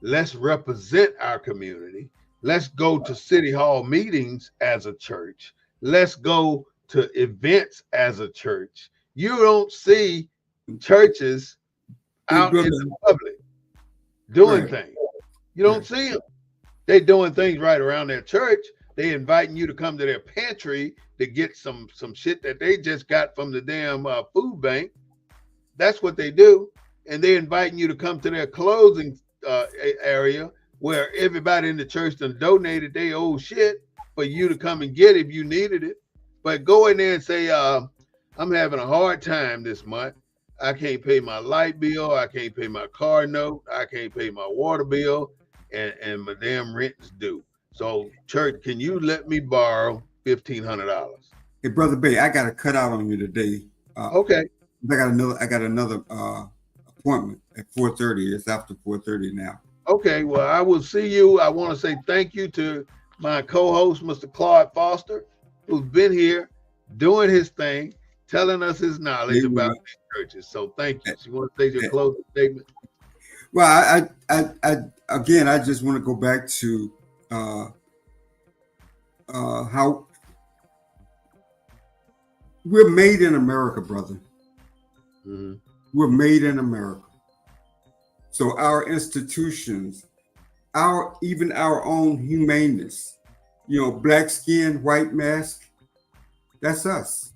Let's represent our community. Let's go to city hall meetings as a church. Let's go to events as a church. You don't see churches out in the public doing things. You don't see them. They doing things right around their church. They inviting you to come to their pantry to get some shit that they just got from the damn food bank. That's what they do. And they inviting you to come to their clothing area where everybody in the church done donated their old shit for you to come and get if you needed it. But go in there and say, I'm having a hard time this month. I can't pay my light bill. I can't pay my car note. I can't pay my water bill. And my damn rent is due. So, church, can you let me borrow $1,500? Hey, Brother Bey, I got to cut out on you today. Okay. I got another appointment at 4:30. It's after 4:30 now. Okay. Well, I will see you. I want to say thank you to my co-host, Mr. Claude Foster, who's been here doing his thing, telling us his knowledge about these churches. So, thank you. So you want to say your closing statement? Well, I just want to go back to how we're made in America, brother. Mm-hmm. We're made in America. So our institutions, even our own humaneness, black skin, white mask, that's us.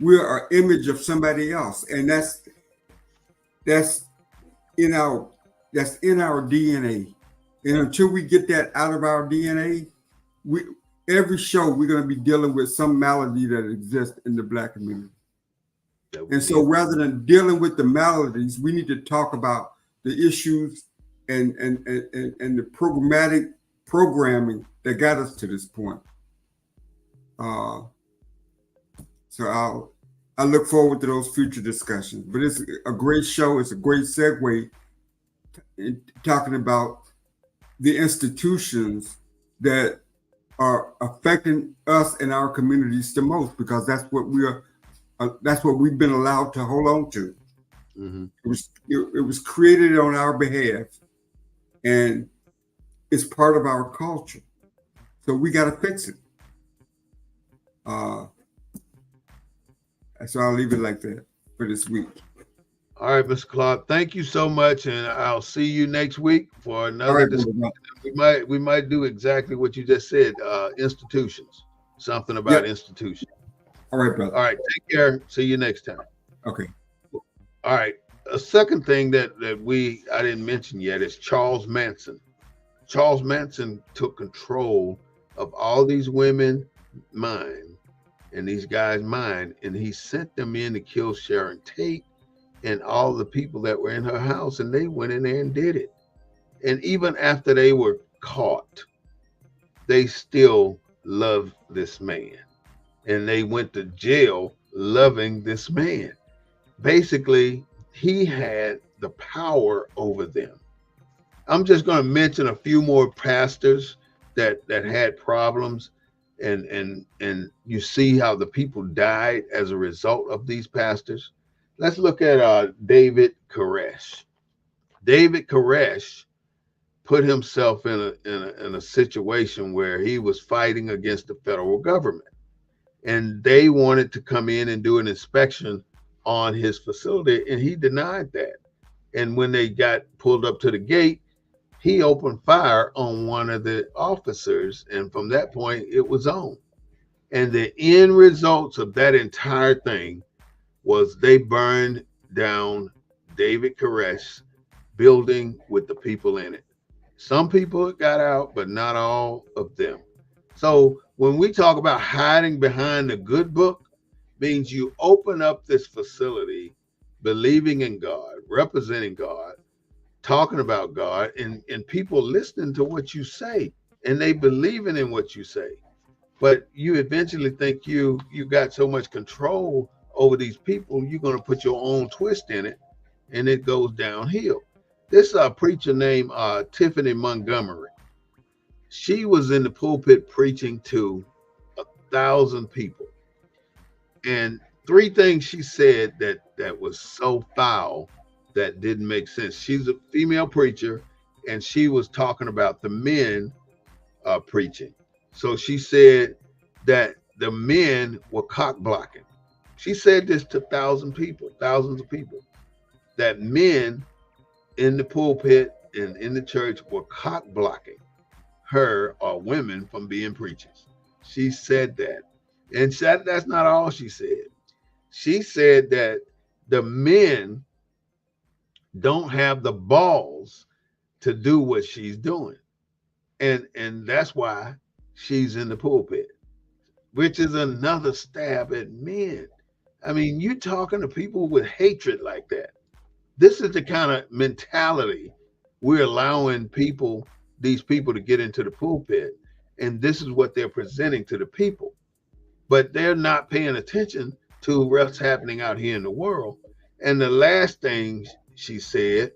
We're an image of somebody else, and that's in our DNA. And until we get that out of our DNA, every show we're going to be dealing with some malady that exists in the Black community. And so rather than dealing with the maladies, we need to talk about the issues and the programming that got us to this point. So I look forward to those future discussions. But it's a great show. It's a great segue in talking about the institutions that are affecting us and our communities the most, because that's what we've been allowed to hold on to. Mm-hmm. It was created on our behalf, and it's part of our culture. So we got to fix it. So I'll leave it like that for this week. All right, Mr. Clark, thank you so much, and I'll see you next week for another discussion. We might do exactly what you just said, institutions, something about institutions. All right, brother. All right, take care. See you next time. Okay. All right. A second thing that I didn't mention yet is Charles Manson. Charles Manson took control of all these women's mind and these guys' mind, and he sent them in to kill Sharon Tate and all the people that were in her house, and they went in there and did it. And even after they were caught, they still loved this man. And they went to jail loving this man. Basically, he had the power over them. I'm just going to mention a few more pastors that had problems, and you see how the people died as a result of these pastors. Let's look at David Koresh. David Koresh put himself in a situation where he was fighting against the federal government, and they wanted to come in and do an inspection on his facility, and he denied that. And when they got pulled up to the gate, he opened fire on one of the officers, and from that point it was on. And the end results of that entire thing was they burned down David Koresh's building with the people in it. Some people got out, but not all of them. So when we talk about hiding behind the good book, means you open up this facility, believing in God, representing God, talking about God, and people listening to what you say, and they believing in what you say. But you eventually think you got so much control over these people, you're going to put your own twist in it, and it goes downhill. This preacher named Tiffany Montgomery. She was in the pulpit preaching to 1,000 people, and three things she said that was so foul that didn't make sense. She's a female preacher, and she was talking about the men preaching. So she said that the men were cock blocking. She said this to thousands of people, that men in the pulpit and in the church were cock blocking her or women from being preachers. She said that. And that's not all she said. She said that the men don't have the balls to do what she's doing. And that's why she's in the pulpit, which is another stab at men. I mean, you talking to people with hatred like that. This is the kind of mentality we're allowing these people to get into the pulpit. And this is what they're presenting to the people. But they're not paying attention to what's happening out here in the world. And the last thing she said,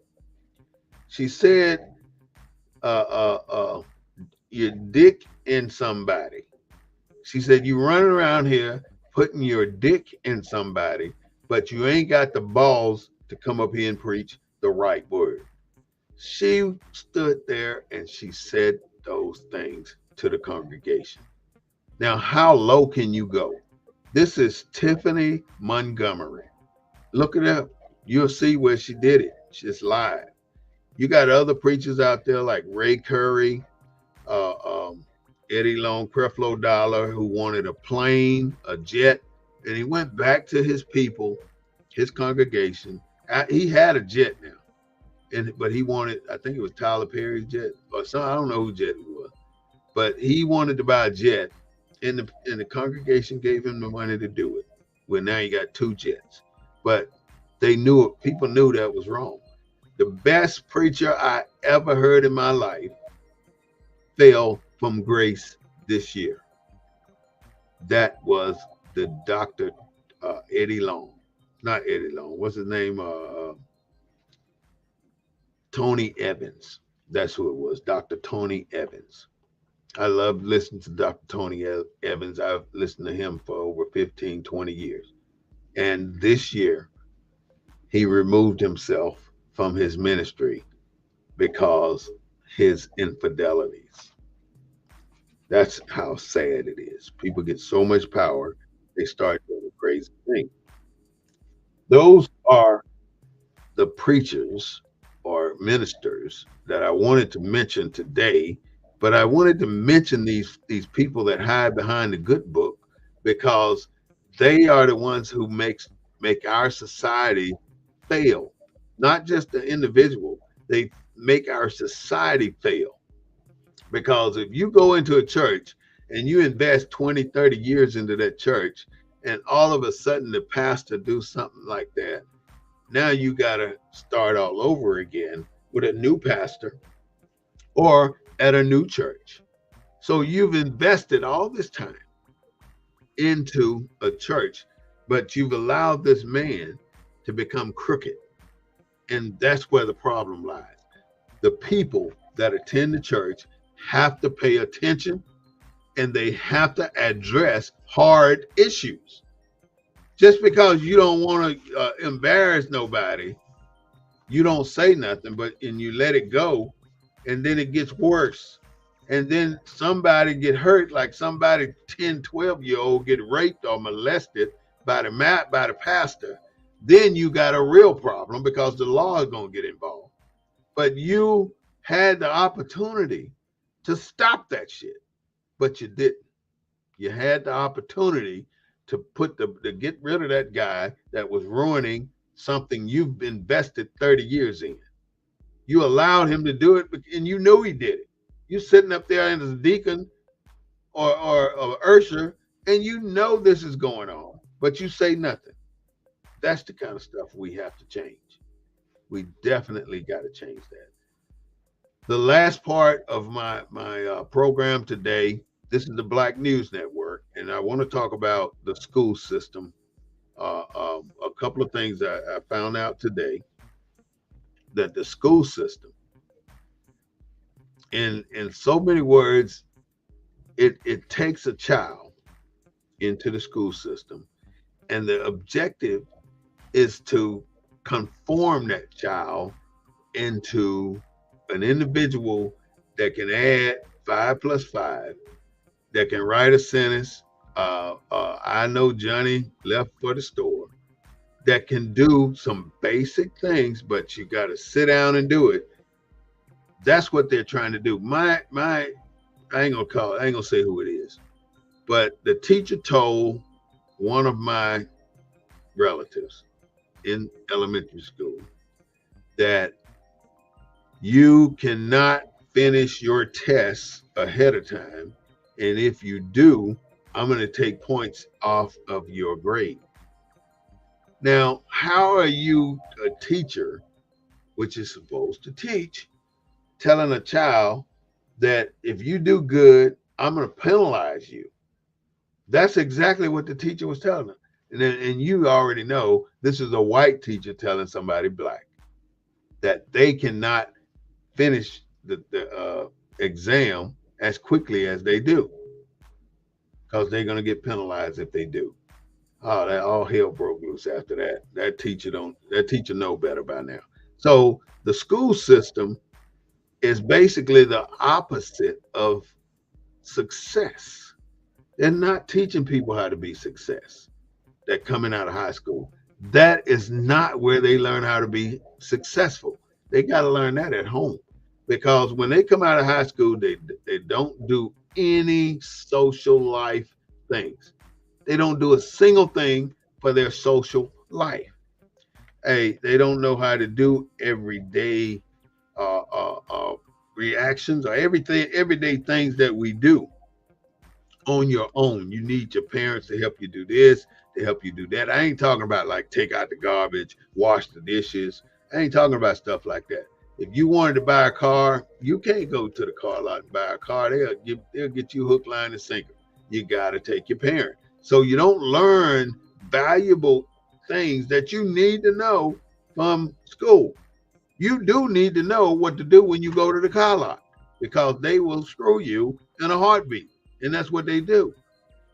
your dick in somebody. She said, you running around here putting your dick in somebody, but you ain't got the balls to come up here and preach the right word. She stood there and she said those things to the congregation. Now, how low can you go? This is Tiffany Montgomery. Look it up. You'll see where she did it. She's live. You got other preachers out there like Ray Curry, Eddie Long, Creflo Dollar, who wanted a plane, a jet, and he went back to his people, his congregation. He had a jet now, but he wanted, I think it was Tyler Perry's jet, or some, I don't know who jet it was, but he wanted to buy a jet, and the congregation gave him the money to do it. Well, now you got two jets, but they knew it. People knew that was wrong. The best preacher I ever heard in my life fell from grace this year. That was the Dr. Eddie Long. Not Eddie Long. What's his name? Tony Evans. That's who it was. Dr. Tony Evans. I love listening to Dr. Tony Evans. I've listened to him for over 15, 20 years. And this year, he removed himself from his ministry because his infidelities. That's how sad it is. People get so much power, they start doing crazy things. Those are the preachers or ministers that I wanted to mention today, but I wanted to mention these people that hide behind the good book because they are the ones who make our society fail. Not just the individual, they make our society fail. Because if you go into a church and you invest 20, 30 years into that church, and all of a sudden the pastor do something like that, now you got to start all over again with a new pastor or at a new church. So you've invested all this time into a church, but you've allowed this man to become crooked. And that's where the problem lies. The people that attend the church have to pay attention, and they have to address hard issues. Just because you don't want to embarrass nobody, you don't say nothing, and you let it go, and then it gets worse. And then somebody get hurt, like somebody 10, 12-year-old get raped or molested by the pastor. Then you got a real problem because the law is going to get involved. But you had the opportunity to stop that shit, but you didn't. You had the opportunity to get rid of that guy that was ruining something you've invested 30 years in. You allowed him to do it, and you knew he did it. You sitting up there as a deacon or usher, and you know this is going on, but you say nothing. That's the kind of stuff we have to change. We definitely got to change that. The last part of my program today, this is the Black News Network, and I want to talk about the school system. A couple of things I found out today, that the school system, in so many words, it takes a child into the school system, and the objective is to conform that child into an individual that can add 5 plus 5, that can write a sentence. I know Johnny left for the store, that can do some basic things, but you got to sit down and do it. That's what they're trying to do. I ain't gonna say who it is, but the teacher told one of my relatives in elementary school that you cannot finish your tests ahead of time, and if you do, I'm going to take points off of your grade. Now, how are you, a teacher, which is supposed to teach, telling a child that if you do good, I'm going to penalize you? That's exactly what the teacher was telling them. And you already know this is a white teacher telling somebody black that they cannot finish the exam as quickly as they do, because they're going to get penalized if they do. Oh, that all hell broke loose after that. That teacher know better by now. So the school system is basically the opposite of success. They're not teaching people how to be success. That coming out of high school, that is not where they learn how to be successful. They got to learn that at home, because when they come out of high school, they don't do any social life things. They don't do a single thing for their social life. Hey, they don't know how to do everyday reactions or everyday things that we do on your own. You need your parents to help you do this, to help you do that. I ain't talking about like take out the garbage, wash the dishes. I ain't talking about stuff like that. If you wanted to buy a car, you can't go to the car lot and buy a car. They'll get you hook, line, and sinker. You got to take your parent. So you don't learn valuable things that you need to know from school. You do need to know what to do when you go to the car lot, because they will screw you in a heartbeat. And that's what they do.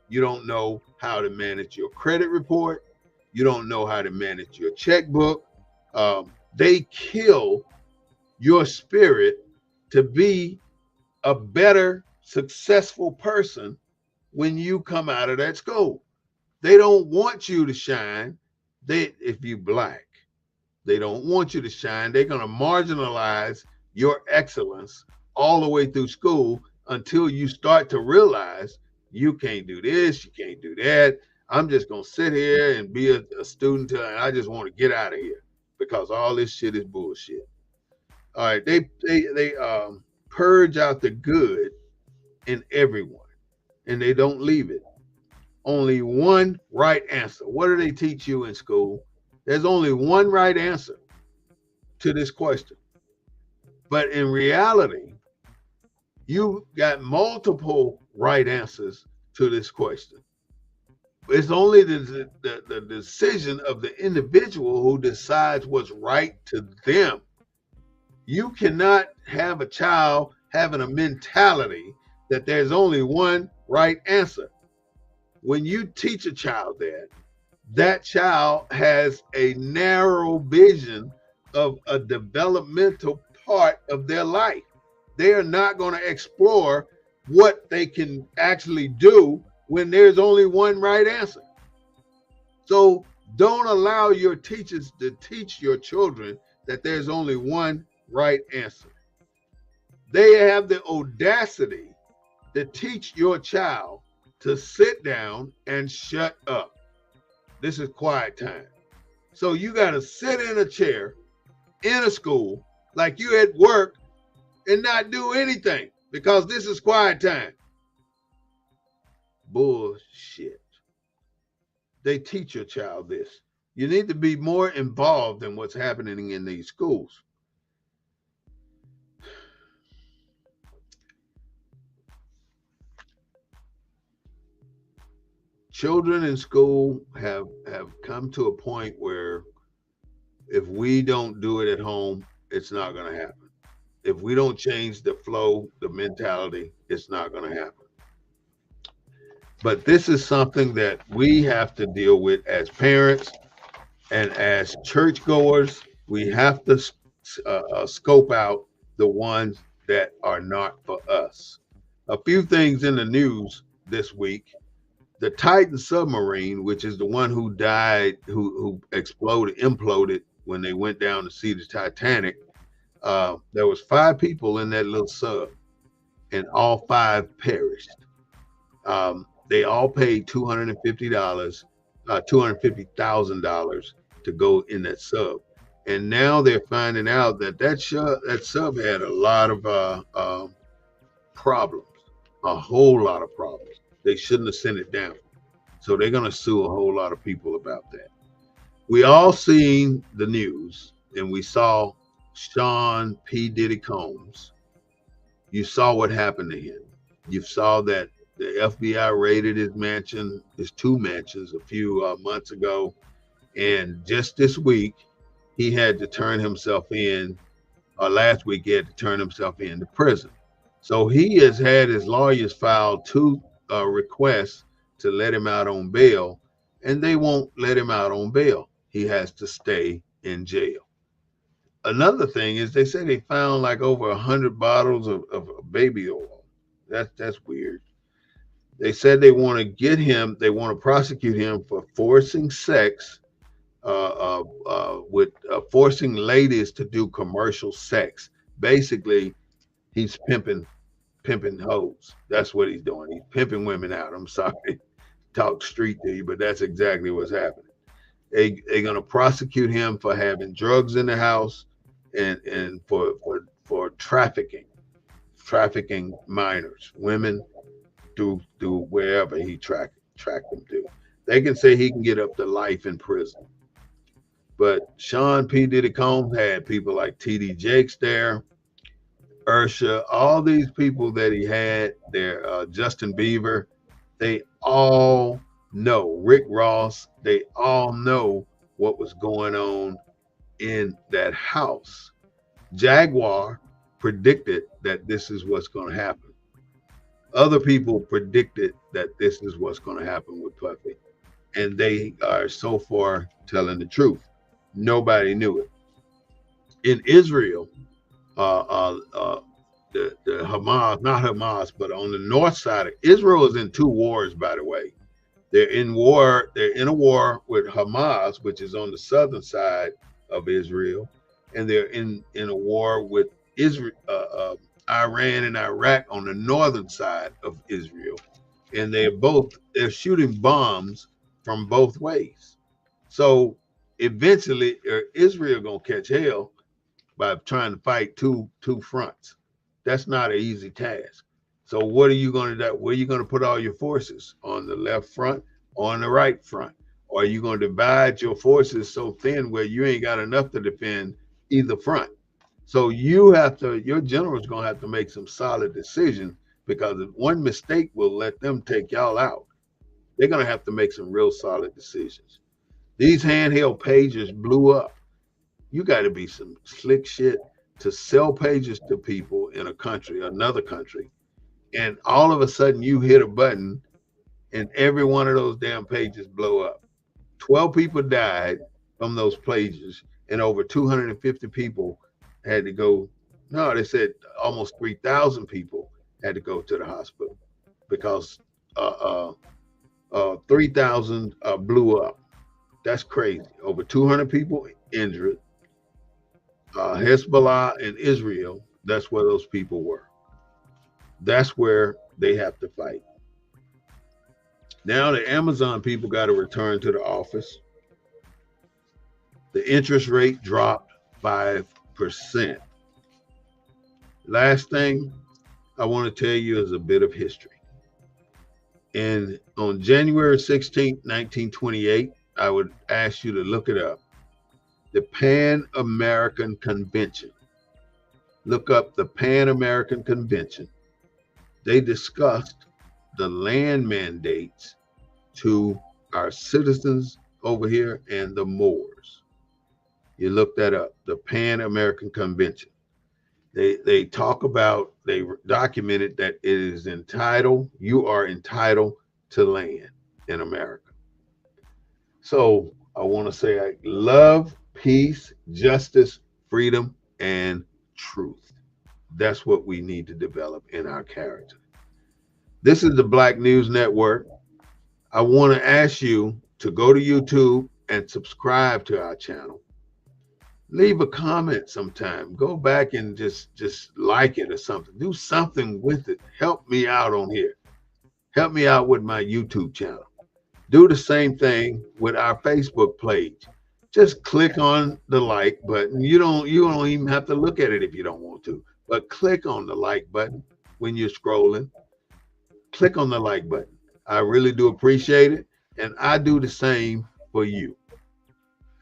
You don't know how to manage your credit report. You don't know how to manage your checkbook. They kill your spirit to be a better, successful person when you come out of that school. They don't want you to shine. If you black, they don't want you to shine. They're going to marginalize your excellence all the way through school until you start to realize you can't do this, you can't do that. I'm just going to sit here and be a student till I just want to get out of here, because all this shit is bullshit. All right, they purge out the good in everyone, and they don't leave it. Only one right answer. What do they teach you in school? There's only one right answer to this question. But in reality, you got multiple right answers to this question. It's only the decision of the individual who decides what's right to them. You cannot have a child having a mentality that there's only one right answer. When you teach a child that child has a narrow vision of a developmental part of their life. They are not going to explore what they can actually do when there's only one right answer. So don't allow your teachers to teach your children that there's only one right answer. They have the audacity to teach your child to sit down and shut up. This is quiet time. So you got to sit in a chair in a school like you at work and not do anything because this is quiet time. Bullshit. They teach your child this. You need to be more involved in what's happening in these schools. Children in school have come to a point where if we don't do it at home, it's not going to happen. If we don't change the flow, the mentality, it's not going to happen. But this is something that we have to deal with as parents and as churchgoers. We have to scope out the ones that are not for us. A few things in the news this week. The Titan submarine, which is the one who died, who imploded when they went down to see the Titanic. There was 5 people in that little sub, and all 5 perished. They all paid $250,000 to go in that sub, and now they're finding out that sub had a lot of problems, a whole lot of problems. They shouldn't have sent it down. So they're going to sue a whole lot of people about that. We all seen the news, and we saw Sean P. Diddy Combs. You saw what happened to him. You saw that the FBI raided his mansion, his 2 mansions a few months ago. And just this week, he had to turn himself in, last week he had to turn himself in to prison. So he has had his lawyers file 2 requests to let him out on bail, and they won't let him out on bail. He has to stay in jail. Another thing is they say they found like over 100 bottles of baby oil. That's weird. They said they want to get him, they want to prosecute him for forcing sex, with forcing ladies to do commercial sex. Basically, he's pimping hoes. That's what he's doing. He's pimping women out. I'm sorry, talk street to you, but that's exactly what's happening. They're gonna prosecute him for having drugs in the house and for trafficking minors, women, to wherever he track them to. They can say he can get up to life in prison. But Sean P. Diddy Combs had people like T.D. Jakes there, Ursha, all these people that he had there, Justin Bieber, they all know, Rick Ross, they all know what was going on in that house. Jaguar predicted that this is what's going to happen. Other people predicted that this is what's going to happen with Puffy. And they are so far telling the truth. Nobody knew it. In Israel, the Hamas, not Hamas, but on the north side of Israel is in 2 wars, by the way. They're in a war with Hamas, which is on the southern side of Israel, and they're in a war with Israel, Iran and Iraq on the northern side of Israel. And they're shooting bombs from both ways. So eventually Israel gonna catch hell by trying to fight two fronts. That's not an easy task. So what are you going to do? Where are you going to put all your forces? On the left front or on the right front? Or are you going to divide your forces so thin where you ain't got enough to defend either front? So your general's going to have to make some solid decisions, because if one mistake will let them take y'all out. They're going to have to make some real solid decisions. These handheld pagers blew up. You got to be some slick shit to sell pages to people in another country. And all of a sudden you hit a button and every one of those damn pages blow up. 12 people died from those pages, and over 250 people had to go. No, they said almost 3,000 people had to go to the hospital because 3,000 blew up. That's crazy. Over 200 people injured. Hezbollah and Israel, that's where those people were. That's where they have to fight. Now the Amazon people got to return to the office. The interest rate dropped 5%. Last thing I want to tell you is a bit of history. And on January 16th, 1928, I would ask you to look it up. The Pan-American Convention. Look up the Pan-American Convention. They discussed the land mandates to our citizens over here and the Moors. You look that up, the Pan-American Convention. They talk about, they documented that it is entitled, you are entitled to land in America. So I want to say love, peace, justice, freedom, and truth. That's what we need to develop in our character. This is the Black News Network. I want to ask you to go to YouTube and subscribe to our channel. Leave a comment sometime. Go back and just like it or something. Do something with it. Help me out on here. Help me out with my YouTube channel. Do the same thing with our Facebook page. Just click on the like button. You don't even have to look at it if you don't want to, but click on the like button when you're scrolling. Click on the like button. I really do appreciate it. And I do the same for you.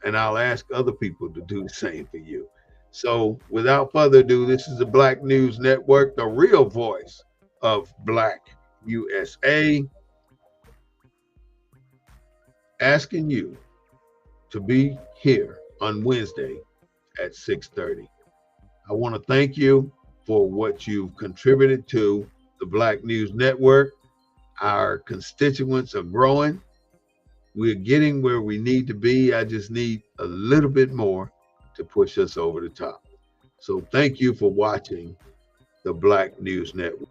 And I'll ask other people to do the same for you. So without further ado, this is the Black News Network, the real voice of Black USA, asking you to be here on Wednesday at 6:30. I want to thank you for what you've contributed to the Black News Network. Our constituents are growing. We're getting where we need to be. I just need a little bit more to push us over the top. So thank you for watching the Black News Network.